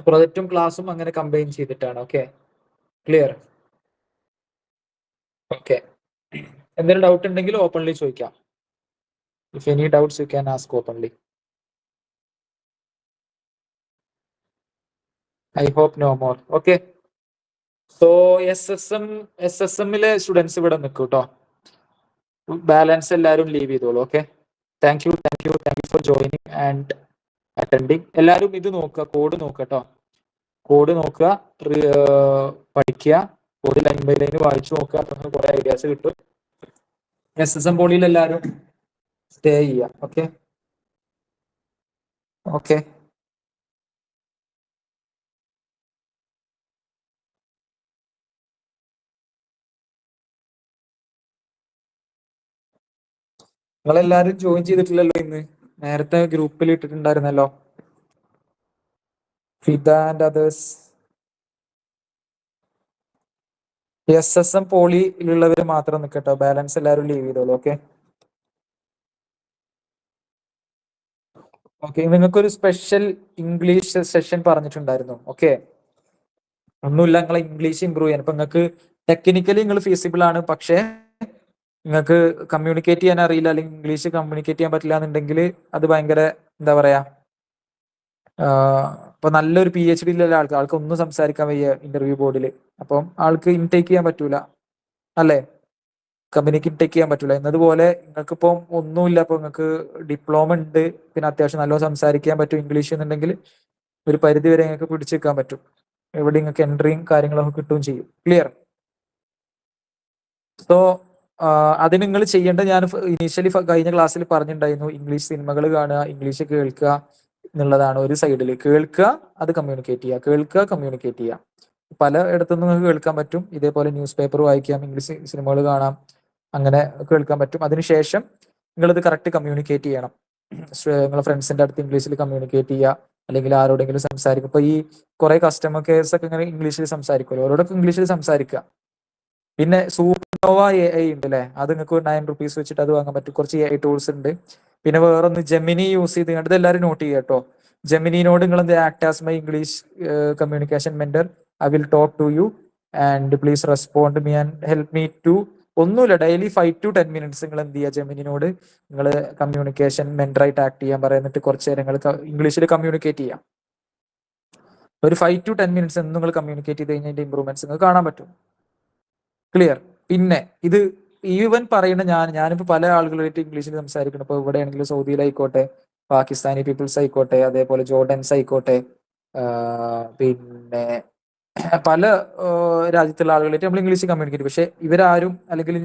പ്രൊജക്റ്റും ക്ലാസ്സും അങ്ങനെ കമ്പൈൻ ചെയ്തിട്ടാണ്. Okay, clear. ഓക്കെ, എന്തെങ്കിലും ഡൗട്ട് ഉണ്ടെങ്കിൽ ഓപ്പൺലി ചോദിക്കാം. If any doubts you can ask openly. I hope no more. Okay, so SSM students ഇവിടെ നിൽക്കും കേട്ടോ. ബാലൻസ് എല്ലാവരും ലീവ് ചെയ്തോളൂ. Okay, thank you for joining and attending. എല്ലാവരും ഇത് നോക്കുക, കോഡ് നോക്കുക കേട്ടോ. കോഡ് നോക്കുക, പഠിക്കുക, കോഡ് ലൈൻ ബൈ ലൈൻ വായിച്ചു നോക്കുക. അപ്പോൾ കുറെ ഐഡിയാസ് കിട്ടും. SSM പോളിയിൽ എല്ലാവരും സ്റ്റേ ചെയ്യുക. Okay, okay. നിങ്ങളെല്ലാരും ജോയിൻ ചെയ്തിട്ടില്ലല്ലോ ഇന്ന്. നേരത്തെ ഗ്രൂപ്പിൽ ഇട്ടിട്ടുണ്ടായിരുന്നല്ലോ. Fida and others. SSM പോളിയിലുള്ളവർ മാത്രം നിൽക്കട്ടോ. ബാലൻസ് എല്ലാവരും ലീവ് ചെയ്തോളൂ. Okay, okay. നിങ്ങൾക്കൊരു സ്പെഷ്യൽ ഇംഗ്ലീഷ് സെഷൻ പറഞ്ഞിട്ടുണ്ടായിരുന്നു. ഓക്കെ, ഒന്നുമില്ല, നിങ്ങളെ ഇംഗ്ലീഷ് ഇമ്പ്രൂവ് ചെയ്യാൻ. ഇപ്പൊ നിങ്ങൾക്ക് ടെക്നിക്കലി നിങ്ങൾ ഫീസിബിൾ ആണ്, പക്ഷേ നിങ്ങൾക്ക് കമ്മ്യൂണിക്കേറ്റ് ചെയ്യാൻ അറിയില്ല, അല്ലെങ്കിൽ ഇംഗ്ലീഷ് കമ്മ്യൂണിക്കേറ്റ് ചെയ്യാൻ പറ്റില്ല എന്നുണ്ടെങ്കിൽ അത് ഭയങ്കര എന്താ പറയാ, ഇപ്പൊ നല്ലൊരു PhD ഉള്ള ആൾക്ക് ഒന്നും സംസാരിക്കാൻ വയ്യ ഇന്റർവ്യൂ ബോർഡിൽ. അപ്പം ആൾക്ക് ഇൻടേക്ക് ചെയ്യാൻ പറ്റൂല, അല്ലേ? കമ്പനിക്ക് ഇൻടേക്ക് ചെയ്യാൻ പറ്റൂല. എന്നതുപോലെ നിങ്ങൾക്ക് ഇപ്പം ഒന്നുമില്ല, ഇപ്പൊ നിങ്ങൾക്ക് ഡിപ്ലോമ ഉണ്ട്, പിന്നെ അത്യാവശ്യം നല്ലോണം സംസാരിക്കാൻ പറ്റും ഇംഗ്ലീഷ് എന്നുണ്ടെങ്കിൽ ഒരു പരിധി വരെ നിങ്ങൾക്ക് പിടിച്ചു വെക്കാൻ പറ്റും. എവിടെ നിങ്ങൾക്ക് എൻട്രിയും കാര്യങ്ങളൊക്കെ കിട്ടുകയും ചെയ്യും. ക്ലിയർ? സോ അത് നിങ്ങൾ ചെയ്യേണ്ടത്, ഞാൻ ഇനീഷ്യലി കഴിഞ്ഞ ക്ലാസ്സിൽ പറഞ്ഞിട്ടുണ്ടായിരുന്നു, ഇംഗ്ലീഷ് സിനിമകൾ കാണുക, ഇംഗ്ലീഷ് കേൾക്കുക എന്നുള്ളതാണ് ഒരു സൈഡിൽ. കേൾക്കുക, അത് കമ്മ്യൂണിക്കേറ്റ് ചെയ്യുക, കേൾക്കുക, കമ്മ്യൂണിക്കേറ്റ് ചെയ്യുക. പല ഇടത്തുനിന്ന് നിങ്ങൾക്ക് കേൾക്കാൻ പറ്റും. ഇതേപോലെ ന്യൂസ് പേപ്പർ വായിക്കാം, ഇംഗ്ലീഷ് സിനിമകൾ കാണാം, അങ്ങനെ കേൾക്കാൻ പറ്റും. അതിനുശേഷം നിങ്ങളിത് കറക്റ്റ് കമ്മ്യൂണിക്കേറ്റ് ചെയ്യണം. നിങ്ങളെ ഫ്രണ്ട്സിന്റെ അടുത്ത് ഇംഗ്ലീഷിൽ കമ്മ്യൂണിക്കേറ്റ് ചെയ്യുക, അല്ലെങ്കിൽ ആരോടെങ്കിലും സംസാരിക്കും. ഇപ്പൊ ഈ കുറെ കസ്റ്റമർ കെയർസ് ഒക്കെ ഇങ്ങനെ ഇംഗ്ലീഷിൽ സംസാരിക്കുമല്ലോ, അവരോടൊക്കെ ഇംഗ്ലീഷിൽ സംസാരിക്കുക. പിന്നെ സൂപ്പർനോവ AI ഉണ്ട് അല്ലേ, അത് നിങ്ങൾക്ക് 9 rupees വെച്ചിട്ട് അത് വാങ്ങാൻ പറ്റും. കുറച്ച് AI ടൂൾസ് ഉണ്ട്. പിന്നെ വേറൊന്ന് ജെമിനി യൂസ് ചെയ്ത് കണ്ടത് എല്ലാവരും നോട്ട് ചെയ്യുക കേട്ടോ. ജെമിനിനോട് നിങ്ങൾ എന്ത്, act as my English communication mentor, I will talk to you and please respond me and help me to. ഒന്നുമില്ല, ഡെയിലി 5 to 10 minutes നിങ്ങൾ എന്ത് ചെയ്യുക, ജെമിനിനോട് നിങ്ങൾ കമ്മ്യൂണിക്കേഷൻ മെന്ററായിട്ട് ആക്ട് ചെയ്യാൻ പറയുന്നിട്ട് കുറച്ച് നേരം നിങ്ങൾ ഇംഗ്ലീഷിൽ കമ്മ്യൂണിക്കേറ്റ് ചെയ്യാം. ഒരു 5 to 10 minutes എന്ന് നിങ്ങൾ കമ്മ്യൂണിക്കേറ്റ് ചെയ്ത് കഴിഞ്ഞാൽ ഇമ്പ്രൂവ്മെന്റ്സ് നിങ്ങൾക്ക് കാണാൻ പറ്റും. ക്ലിയർ? പിന്നെ ഇത് ഈവൻ പറയുന്ന ഞാനിപ്പോ പല ആളുകളായിട്ട് ഇംഗ്ലീഷിൽ സംസാരിക്കണം. ഇപ്പൊ ഇവിടെ ആണെങ്കിലും സൗദിയിലായിക്കോട്ടെ, പാകിസ്ഥാനി പീപ്പിൾസ് ആയിക്കോട്ടെ, അതേപോലെ ജോർഡൻസ് ആയിക്കോട്ടെ, പിന്നെ പല രാജ്യത്തുള്ള ആളുകളായിട്ട് നമ്മൾ ഇംഗ്ലീഷ് കമ്മ്യൂണിക്കേറ്റ്. പക്ഷെ ഇവരാരും, അല്ലെങ്കിൽ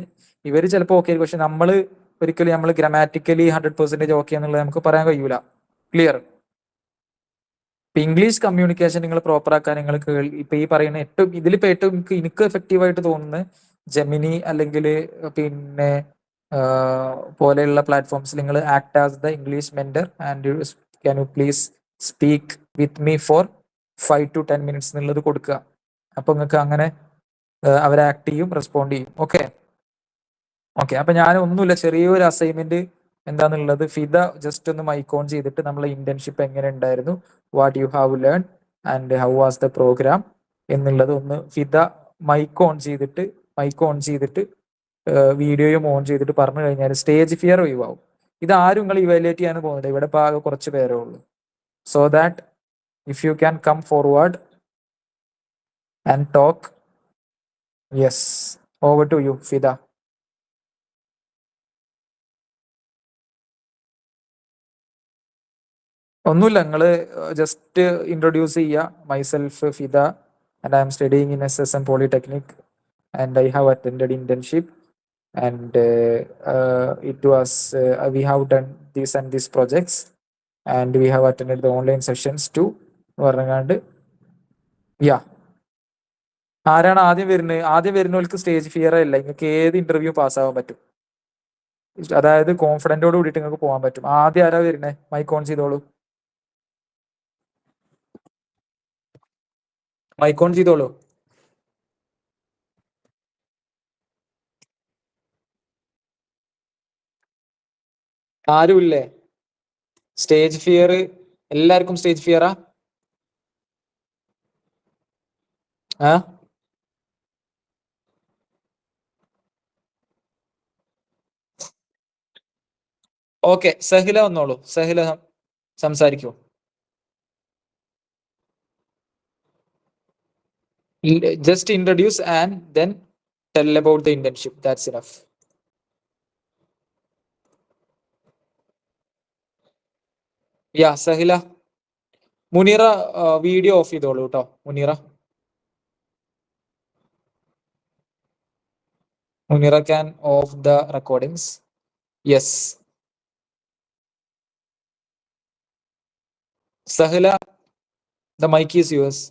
ഇവർ ചിലപ്പോൾ ഓക്കെ ആയിരിക്കും, പക്ഷെ നമ്മൾ ഒരിക്കലും നമ്മൾ ഗ്രാമാറ്റിക്കലി 100% ഓക്കെ എന്നുള്ളത് നമുക്ക് പറയാൻ കഴിയൂല. ക്ലിയർ? ഇംഗ്ലീഷ് കമ്മ്യൂണിക്കേഷൻ നിങ്ങൾ പ്രോപ്പർ ആക്കാൻ നിങ്ങൾ ഇപ്പൊ ഈ പറയുന്ന ഇതിലിപ്പോ ഏറ്റവും എനിക്ക് എഫക്റ്റീവ് ആയിട്ട് തോന്നുന്നത് ജെമിനി, അല്ലെങ്കിൽ പിന്നെ പോലെയുള്ള പ്ലാറ്റ്ഫോംസിൽ നിങ്ങൾ act as the English mentor and can you please speak with me for 5 to 10 minutes എന്നുള്ളത് കൊടുക്കുക. അപ്പൊ നിങ്ങൾക്ക് അങ്ങനെ അവർ ആക്ട് ചെയ്യും, റെസ്പോണ്ട് ചെയ്യും. Okay, okay. അപ്പൊ ഞാൻ ഒന്നുമില്ല, ചെറിയൊരു അസൈൻമെന്റ് എന്താന്നുള്ളത്, ഫിദ ജസ്റ്റ് ഒന്ന് മൈക്ക് ഓൺ ചെയ്തിട്ട് നമ്മളെ ഇന്റേൺഷിപ്പ് എങ്ങനെ ഉണ്ടായിരുന്നു, what you have learn and how was the programme എന്നുള്ളത് ഒന്ന് ഫിദ മൈക്ക് ഓൺ ചെയ്തിട്ട് വീഡിയോയും ഓൺ ചെയ്തിട്ട് പറഞ്ഞു കഴിഞ്ഞാൽ സ്റ്റേജ് ഫിയർ ഒഴിവാകും. ഇത് ആരും നിങ്ങൾ ഇവാലുവേറ്റ് ചെയ്യാൻ പോകുന്നില്ല, ഇവിടെ ഇപ്പോൾ ആകെ കുറച്ച് പേരേ ഉള്ളൂ. So that if you can come forward and talk. Yes, over to you Fida. ഒന്നുമില്ല, നിങ്ങൾ ജസ്റ്റ് ഇൻട്രൊഡ്യൂസ് ചെയ്യുക. Myself Fida and I am studying in SSM polytechnic and I have attended internship and it was we have done this and these projects and we have attend the online sessions to പറഞ്ഞാണ്ട് yeah. ആരാണ് ആദ്യം വരുന്നത്? ആദ്യം വരുന്നവർക്ക് stage fear ഇല്ല, നിങ്ങൾക്ക് ഏത് interview പാസ്സാവാൻ പറ്റും. അതായത് കോൺഫിഡന്റോട് കൂടിയിട്ട് നിങ്ങൾക്ക് പോകാൻ പറ്റും. ആദ്യം ആരാ വരുന്നത്? മൈക്ക് ഓൺ ചെയ്തോളൂ, മൈക്ക് ഓൺ ചെയ്തോളൂ. ആരുമില്ലേ? സ്റ്റേജ് ഫിയർ എല്ലാവർക്കും സ്റ്റേജ് ഫിയറാ? ആ ഓക്കെ, സഹില വന്നോളൂ. സഹില സംസാരിക്കൂ. Just introduce and then tell about the internship. That's enough. Yeah Sahila. Muneera video off ചെയ്തോളൂ കേട്ടോ. Muneera can off the recordings. Yes Sahila, the mic is yours.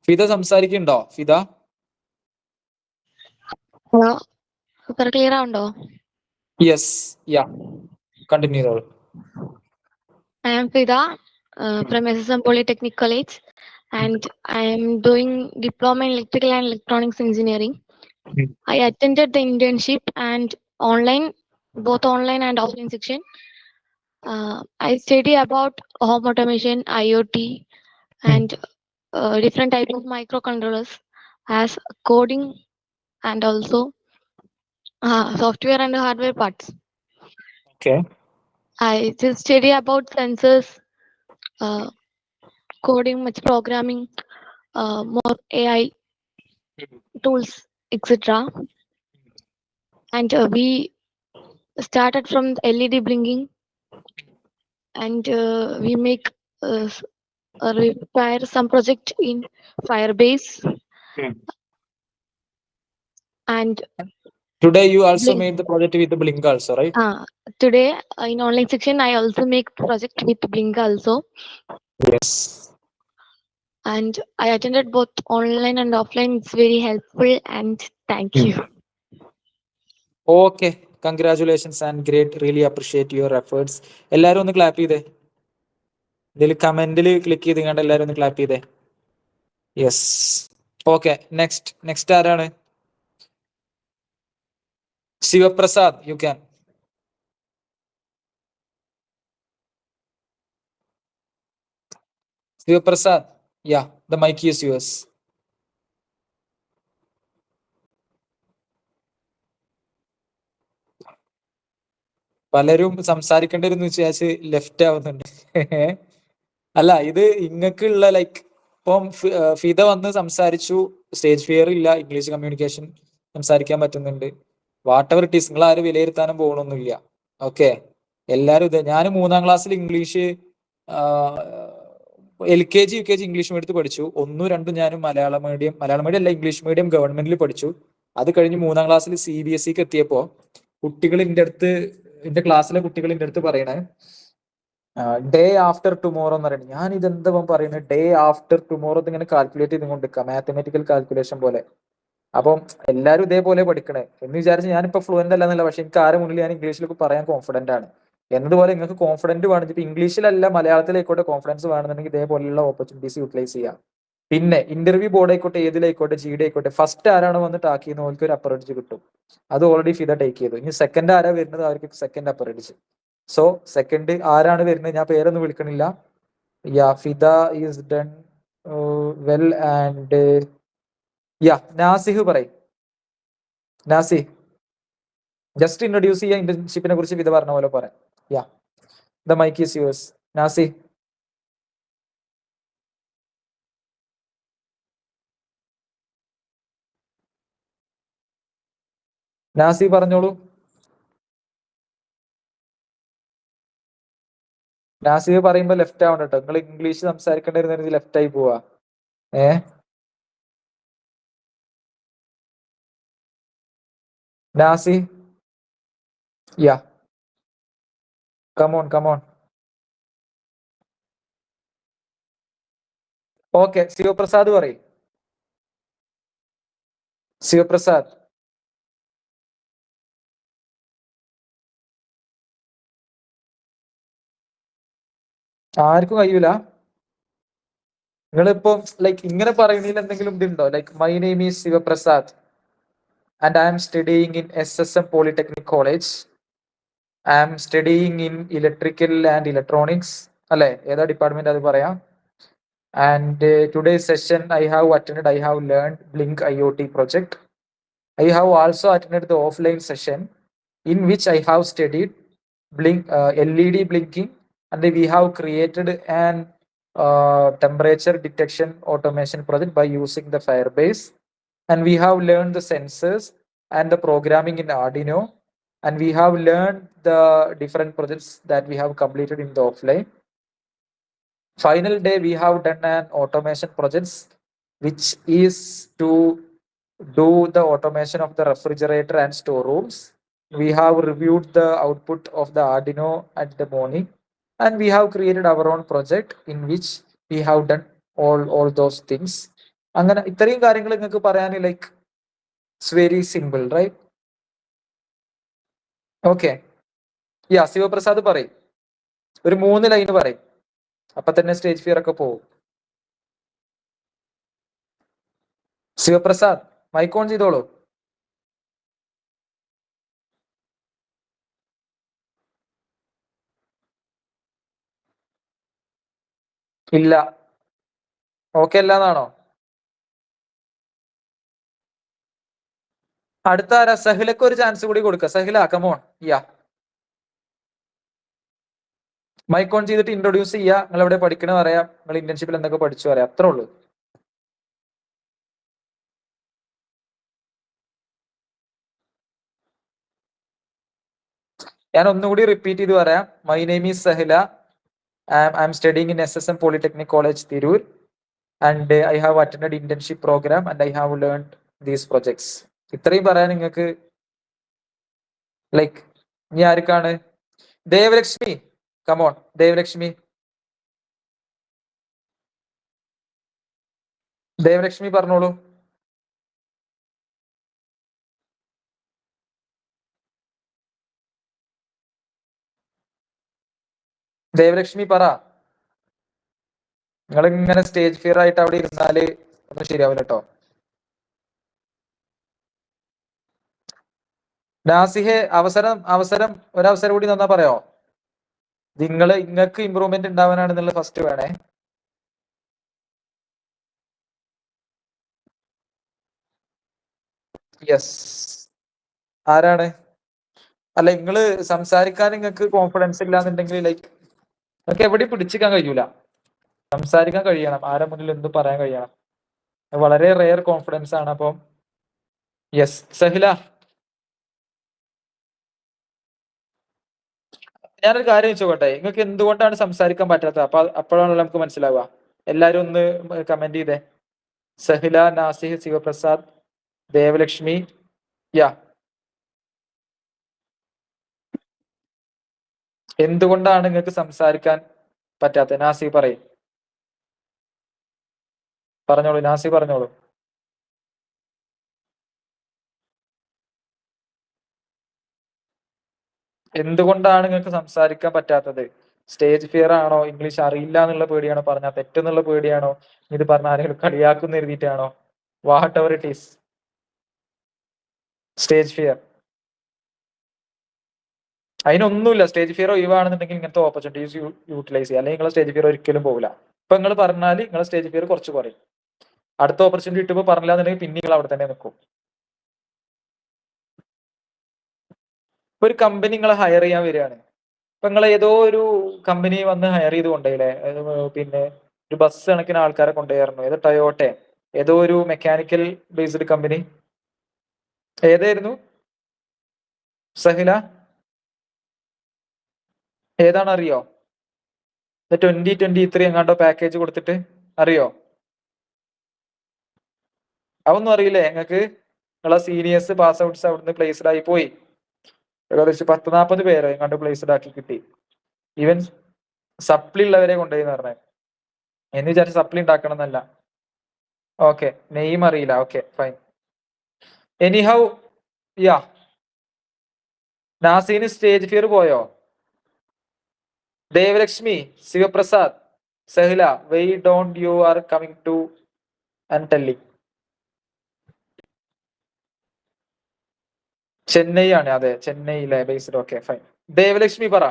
Fida സംസാരിക്കുന്നുണ്ടോ? ഫിദ ഹലോ, സൂപ്പർ ക്ലിയർ ആവുണ്ടോ? യെസ്, യാ കണ്ടിന്യൂ ചെയ്തോളൂ. I am Fida from SSM Polytechnic College, and I am doing diploma in electrical and electronics engineering. I attended the internship and both online and offline section. I study about home automation, IoT, and different type of microcontrollers as coding and also software and hardware parts. Okay. I just study about sensors, coding, much programming, more AI tools, etc. And we started from LED blinking, and we make require some project in Firebase. And Today you also Blink. made the project with the Blink also, right? Today in online section I also make project with Blink also. Yes. And I attended both online and offline. It's very helpful, and thank you. Okay, congratulations and great. Really appreciate your efforts. എല്ലാരും ഒന്ന് clap ചെയ്തേ. ഇതിൽ കമന്റിൽ click ചെയ്ത് കണ്ട് എല്ലാരും ഒന്ന് clap ചെയ്തേ. യെസ്. ഓക്കെ, നെക്സ്റ്റ് ആരാണ്? Shivaprasad, you can. Shivaprasad, yeah, the mic is yours. പലരും സംസാരിക്കേണ്ടിരുന്നു വിചാരിച്ച് ലെഫ്റ്റ് ആവുന്നുണ്ട്. അല്ല, ഇത് ഇങ്ങക്കുള്ള ലൈക്ക് ഇപ്പം ഫിദ വന്ന് സംസാരിച്ചു, സ്റ്റേജ് ഫിയർ ഇല്ല, ഇംഗ്ലീഷ് കമ്മ്യൂണിക്കേഷൻ സംസാരിക്കാൻ പറ്റുന്നുണ്ട്. വാട്ട് എവർ ഇറ്റ് ഈസ്, നിങ്ങൾ ആരും വിലയിരുത്താനും പോകണമൊന്നുമില്ല. ഓക്കെ, എല്ലാവരും ഇത്. ഞാൻ 3-ാം ക്ലാസ്സിൽ ഇംഗ്ലീഷ് LKG UKG ഇംഗ്ലീഷ് മീഡിയത്തിൽ പഠിച്ചു. 1, 2 ഞാനും മലയാളം മീഡിയം അല്ല, ഇംഗ്ലീഷ് മീഡിയം ഗവൺമെന്റിൽ പഠിച്ചു. അത് കഴിഞ്ഞ് 3-ാം ക്ലാസ്സിൽ CBSEക്ക് എത്തിയപ്പോ കുട്ടികൾ എന്റെ ക്ലാസ്സിലെ കുട്ടികൾ എന്റെ അടുത്ത് പറയണേ ഡേ ആഫ്റ്റർ ടുമോറോ എന്ന് പറയുന്നത്. ഞാൻ ഇതെന്താ പറയുന്നത്? ഡേ ആഫ്റ്റർ ടുമോറോ ഇങ്ങനെ കാൽക്കുലേറ്റ് ചെയ്തുകൊണ്ടിരിക്കുക, മാത്തമെറ്റിക്കൽ കാൽക്കുലേഷൻ പോലെ. അപ്പം എല്ലാവരും ഇതേപോലെ പഠിക്കണേ എന്ന് വിചാരിച്ച് ഞാനിപ്പോ ഫ്ലുവന്റ് അല്ലെന്നല്ല, പക്ഷെ എനിക്ക് ആരെ മുന്നിൽ ഞാൻ ഇംഗ്ലീഷിലൊക്കെ പറയാൻ കോൺഫിഡന്റ് ആണ്. എന്നതുപോലെ നിങ്ങൾക്ക് കോൺഫിഡന്റ് വേണമെങ്കിൽ ഇപ്പൊ ഇംഗ്ലീഷിലല്ല മലയാളത്തിലായിക്കോട്ടെ കോൺഫിഡൻസ് വേണമെന്നുണ്ടെങ്കിൽ ഇതേപോലെയുള്ള ഓപ്പർച്യൂണിറ്റീസ് യൂട്ടിലൈസ് ചെയ്യാം. പിന്നെ ഇന്റർവ്യൂ ബോർഡ് ആയിക്കോട്ടെ, ഏതിലായിക്കോട്ടെ, GD ആയിക്കോട്ടെ, ഫസ്റ്റ് ആരാണ് വന്ന് ടാക്ക് ചെയ്യുന്നത് അവർക്ക് ഒരു അപ്പർ എഡ്ജ് കിട്ടും. അത് ഓൾറെഡി ഫിദ ടേക്ക് ചെയ്തു. ഇനി സെക്കൻഡ് ആരാ വരുന്നത് അവർക്ക് second upper edge. So second ആരാണ് വരുന്നത്? ഞാൻ പേരൊന്നും വിളിക്കണില്ല. Yeah, Fida is done well. And yeah, Nasih പറയും. നാസി ജസ്റ്റ് ഇൻട്രൊഡ്യൂസ് ചെയ്യാൻ ഇന്റേൺഷിപ്പിനെ കുറിച്ച് ഫിദ പറഞ്ഞ പോലെ പറയാം. Yeah, the mic is yours. Nasi. Nasi പറഞ്ഞോളൂ. നാസി പറയുമ്പോ ലെഫ്റ്റ് ആവണം കേട്ടോ. നിങ്ങൾ ഇംഗ്ലീഷ് സംസാരിക്കേണ്ടിരുന്ന ലെഫ്റ്റ് ആയി പോവാ. Nasi? Yeah. Come on. Okay, Sivaprasad പറയും. Sivaprasad. ആർക്കും കഴിയൂല. നിങ്ങളിപ്പോ ലൈക്ക് ഇങ്ങനെ പറയുന്നതിൽ എന്തെങ്കിലും ഇതുണ്ടോ? Like my name is Shivaprasad and I am studying in SSM Polytechnic College. I am studying in electrical and electronics. അല്ലെ, ഏതാ ഡിപ്പാർട്ട്മെന്റ് അത് പറയാം. And today's session I have learned Blink IoT project. I have also attended the offline session in which I have studied LED blinking, and we have created an temperature detection automation project by using the Firebase. And we have learned the sensors and the programming in Arduino, and we have learned the different projects that we have completed in the offline. Final day we have done an automation projects which is to do the automation of the refrigerator and storerooms. We have reviewed the output of the Arduino at the morning, and we have created our own project in which we have done all those things. അങ്ങനെ ഇത്രയും കാര്യങ്ങൾ നിങ്ങൾക്ക് പറയാൻ like it's very simple, right? Okay. Yeah, Sivaprasad പറയും. ഒരു 3 line പറയും. അപ്പൊ തന്നെ സ്റ്റേജ് ഫിയർ ഒക്കെ പോകും. ശിവപ്രസാദ് മൈക്ക് ഓൺ ചെയ്തോളൂ. ഇല്ല. ഓക്കെ അല്ലാന്നാണോ? അടുത്ത ആരാ? സഹിലക്ക് ഒരു ചാൻസ് കൂടി കൊടുക്ക. Sahila, come on. Yeah, mike on ചെയ്തിട്ട് ഇൻട്രൊഡ്യൂസ് ചെയ്യുക. നിങ്ങൾ എവിടെ പഠിക്കണ പറയാം, നിങ്ങൾ ഇന്റേൺഷിപ്പിൽ എന്തൊക്കെ പഠിച്ചു പറയാം. അത്രേ ഉള്ളൂ. ഞാൻ ഒന്നുകൂടി റിപ്പീറ്റ് ചെയ്ത് പറയാം. My name is Sahila. I M studying in SSM Polytechnic College, Tirur. And I have attended internship program and I have learned these projects. ഇത്രയും പറയാൻ നിങ്ങൾക്ക് ലൈക്ക് ഇനി ആർക്കാണ്? ദേവലക്ഷ്മി, കമോൺ. ദേവലക്ഷ്മി പറഞ്ഞോളൂ. ദേവലക്ഷ്മി പറ. നിങ്ങൾ ഇങ്ങനെ സ്റ്റേജ് ഫിയർ ആയിട്ട് അവിടെ ഇരുന്നാല് ഒന്നും ശരിയാവില്ല കേട്ടോ. നാസിഹെ, ഒരവസരം കൂടി തന്നാ പറയോ? നിങ്ങൾക്ക് ഇമ്പ്രൂവ്മെന്റ് ഉണ്ടാവാനാണെന്നുള്ള ഫസ്റ്റ് വേണേ. യെസ്, ആരാണ്? അല്ല, നിങ്ങള് സംസാരിക്കാൻ നിങ്ങൾക്ക് കോൺഫിഡൻസ് ഇല്ലാന്നുണ്ടെങ്കിൽ ലൈക്ക് നിങ്ങൾക്ക് എവിടെ പിടിച്ചിക്കാൻ കഴിയൂല. സംസാരിക്കാൻ കഴിയണം, ആരെ മുന്നിൽ എന്ത് പറയാൻ കഴിയണം. വളരെ റെയർ കോൺഫിഡൻസ് ആണ്. അപ്പം യെസ്, സഹില. ഞാനൊരു കാര്യം ചോദിച്ചോട്ടെ, നിങ്ങൾക്ക് എന്തുകൊണ്ടാണ് സംസാരിക്കാൻ പറ്റാത്തത്? അപ്പോഴാണല്ലോ നമുക്ക് മനസ്സിലാവുക. എല്ലാരും ഒന്ന് കമന്റ് ചെയ്തേ. സഹില, നാസിഹ്, ശിവപ്രസാദ്, ദേവലക്ഷ്മി. യാ, എന്തുകൊണ്ടാണ് നിങ്ങൾക്ക് സംസാരിക്കാൻ പറ്റാത്തത്? നാസി പറയും. പറഞ്ഞോളൂ, നാസി പറഞ്ഞോളൂ. എന്തുകൊണ്ടാണ് നിങ്ങൾക്ക് സംസാരിക്കാൻ പറ്റാത്തത്? സ്റ്റേജ് ഫിയർ ആണോ? ഇംഗ്ലീഷ് അറിയില്ല എന്നുള്ള പേടിയാണോ? പറഞ്ഞാൽ തെറ്റെന്നുള്ള പേടിയാണോ? ഇത് പറഞ്ഞ ആരെങ്കിലും കളിയാക്കുന്ന എഴുതിയിട്ടാണോ? Whatever it is, stage fear. അതിനൊന്നുമില്ല. സ്റ്റേജ് ഫിയർ ഒഴിവാണെന്നുണ്ടെങ്കിൽ ഇങ്ങനത്തെ ഓപ്പർച്യൂണിറ്റീസ് യൂട്ടിലൈസ് ചെയ്യുക, അല്ലെങ്കിൽ നിങ്ങൾ സ്റ്റേജ് ഫിയർ ഒരിക്കലും പോകില്ല. ഇപ്പൊ നിങ്ങൾ പറഞ്ഞാൽ നിങ്ങൾ സ്റ്റേജ് ഫിയർ കുറച്ച് പറയും. അടുത്ത ഓപ്പർച്യൂണിറ്റി കിട്ടുമ്പോൾ പറഞ്ഞില്ല എന്നുണ്ടെങ്കിൽ പിന്നെ നിങ്ങൾ അവിടെ തന്നെ നിൽക്കും. ഇപ്പൊ ഒരു കമ്പനി നിങ്ങളെ ഹയർ ചെയ്യാൻ വരികയാണ്. ഇപ്പൊ നിങ്ങൾ ഏതോ ഒരു കമ്പനി വന്ന് ഹയർ ചെയ്ത് കൊണ്ടുപോയില്ലേ, പിന്നെ ഒരു ബസ് കണക്കിന് ആൾക്കാരെ കൊണ്ടുപോയിരുന്നു. ഏതോ ടൊയോട്ടെ, ഏതോ ഒരു മെക്കാനിക്കൽ ബേസ്ഡ് കമ്പനി. ഏതായിരുന്നു സഹില? ഏതാണ് അറിയോ? 2023 എങ്ങാണ്ടോ പാക്കേജ് കൊടുത്തിട്ട് അറിയോ? അതൊന്നും അറിയില്ലേ നിങ്ങൾക്ക്? നിങ്ങളെ സീനിയേഴ്സ് പാസ് ഔട്ട്സ് അവിടുന്ന് പ്ലേസ്ഡ് ആയി പോയി. ഏകദേശം 10-40 പേരെ കണ്ട് പ്ലേസ്ഡ് ആക്കി കിട്ടി. ഈവൻ സപ്ലി ഉള്ളവരെ കൊണ്ടുപോയി എന്ന് പറഞ്ഞത്. എന്ന് വിചാരിച്ച് സപ്ലി ഉണ്ടാക്കണം എന്നല്ല. ഓക്കെ, നെയിം അറിയില്ല. Okay fine. എനിഹൗ യാ, നാസീന് സ്റ്റേജ് ഫിയർ പോയോ? Devalakshmi, Sivaprasad, Sahila, why don't you are coming to and telling? Chennai ആണ്, അതെ ചെന്നൈയിലെ ബേസ്ഡ്. Okay fine. ദേവലക്ഷ്മി പറ,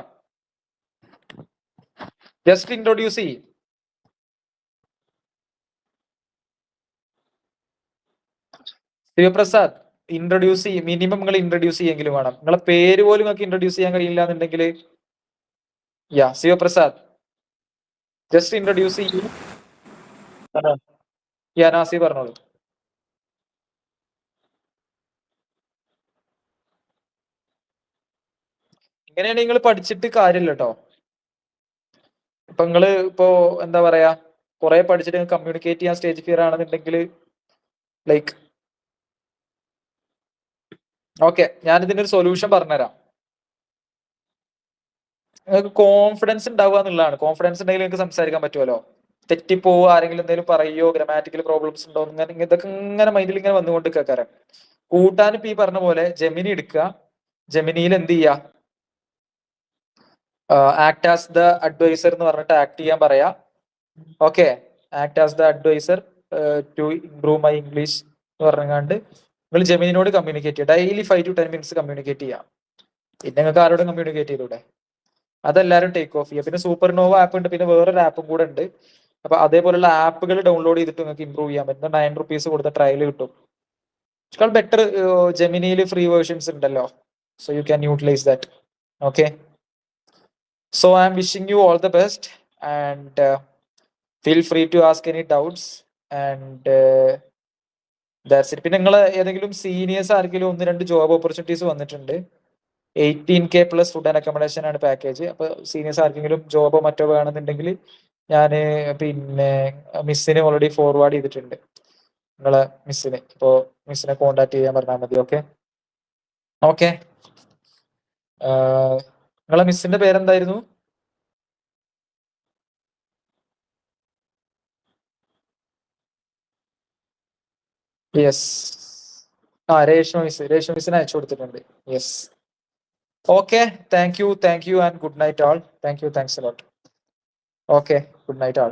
ജസ്റ്റ് ഇൻട്രൊഡ്യൂസ് ചെയ്യ്. ശിവപ്രസാദ് ഇൻട്രൊഡ്യൂസ് ചെയ്യും. മിനിമം നിങ്ങൾ ഇൻട്രൊഡ്യൂസ് ചെയ്യെങ്കിലും വേണം. നിങ്ങളെ പേര് പോലും നിങ്ങൾക്ക് ഇൻട്രൊഡ്യൂസ് ചെയ്യാൻ കഴിയില്ല എന്നുണ്ടെങ്കിൽ യാ ശിവപ്രസാദ് ജസ്റ്റ് ഇൻട്രൊഡ്യൂസ് ചെയ്യും. യാ നാസി പറഞ്ഞോളൂ. ഇങ്ങനെയാണ് നിങ്ങൾ പഠിച്ചിട്ട് കാര്യമില്ല കേട്ടോ. ഇപ്പൊ നിങ്ങള് എന്താ പറയാ, കുറെ പഠിച്ചിട്ട് കമ്മ്യൂണിക്കേറ്റ് ചെയ്യാൻ സ്റ്റേജ് ഫിയർ ആണെന്നുണ്ടെങ്കിൽ ലൈക്ക് ഓക്കെ, ഞാൻ ഇതിനൊരു സൊല്യൂഷൻ പറഞ്ഞുതരാം. നിങ്ങൾക്ക് കോൺഫിഡൻസ് ഉണ്ടാവുക എന്നുള്ളതാണ്. കോൺഫിഡൻസ് ഉണ്ടെങ്കിൽ നിങ്ങൾക്ക് സംസാരിക്കാൻ പറ്റുമല്ലോ. തെറ്റിപ്പോവോ, ആരെങ്കിലും എന്തെങ്കിലും പറയോ, ഗ്രാമാറ്റിക്കൽ പ്രോബ്ലംസ് ഉണ്ടോ, ഇതൊക്കെ ഇങ്ങനെ മൈൻഡിൽ ഇങ്ങനെ വന്നുകൊണ്ട് കേൾക്കാറ്. കൂട്ടാൻ ഇപ്പൊ ഈ പറഞ്ഞ പോലെ ജെമിനി എടുക്കുക. ജെമിനിയിൽ എന്ത് ചെയ്യുക, ആക്ട് ആസ് ദ അഡ്വൈസർ എന്ന് പറഞ്ഞിട്ട് ആക്ട് ചെയ്യാൻ പറയാ. Okay, act as the adviser to improve my English എന്ന് പറഞ്ഞാണ്ട് നിങ്ങൾ ജെമിനിനോട് കമ്മ്യൂണിക്കേറ്റ് ചെയ്യുക. ഡെയിലി 5 to 10 minutes കമ്മ്യൂണിക്കേറ്റ് ചെയ്യാം. പിന്നെ നിങ്ങൾക്ക് ആരോടും കമ്മ്യൂണിക്കേറ്റ് ചെയ്തൂടെ? അതെല്ലാവരും ടേക്ക് ഓഫ് ചെയ്യുക. പിന്നെ സൂപ്പർനോവ ആപ്പ് ഉണ്ട്, പിന്നെ വേറൊരു ആപ്പും കൂടെ ഉണ്ട്. അപ്പൊ അതേപോലുള്ള ആപ്പുകൾ ഡൗൺലോഡ് ചെയ്തിട്ട് നിങ്ങൾക്ക് ഇംപ്രൂവ് ചെയ്യാൻ പറ്റും. 9 rupees കൊടുത്ത ട്രയൽ കിട്ടും. ബെറ്റർ ജെമിനിയിൽ ഫ്രീ വേർഷൻസ് ഉണ്ടല്ലോ, so you can utilise that. Okay, so I'm wishing you all the best and feel free to ask any doubts and that's it. പിന്നെ നിങ്ങൾ ഏതെങ്കിലും സീനിയേഴ്സ് ആർക്കെങ്കിലും 1-2 ജോബ് ഓപ്പർച്യൂണിറ്റീസ് വന്നിട്ടുണ്ട്. 18K plus food and accommodation ആണ് package. അപ്പൊ seniors ആർക്കെങ്കിലും ജോബോ മറ്റോ വേണമെന്നുണ്ടെങ്കിൽ ഞാൻ പിന്നെ മിസ്സിനെ ഓൾറെഡി ഫോർവേഡ് ചെയ്തിട്ടുണ്ട്. നിങ്ങളെ മിസ്സിനെ, ഇപ്പോ മിസ്സിനെ കോണ്ടാക്ട് ചെയ്യാൻ പറഞ്ഞാൽ മതി. Okay okay. നിങ്ങളെ മിസ്സിന്റെ പേരെന്തായിരുന്നു? Yes, Reshma miss. രേഷ്മ മിസ്സിനെ അയച്ചു കൊടുത്തിട്ടുണ്ട്. Yes, okay. Thank you and good night all. Thank you, thanks a lot. Okay, good night all.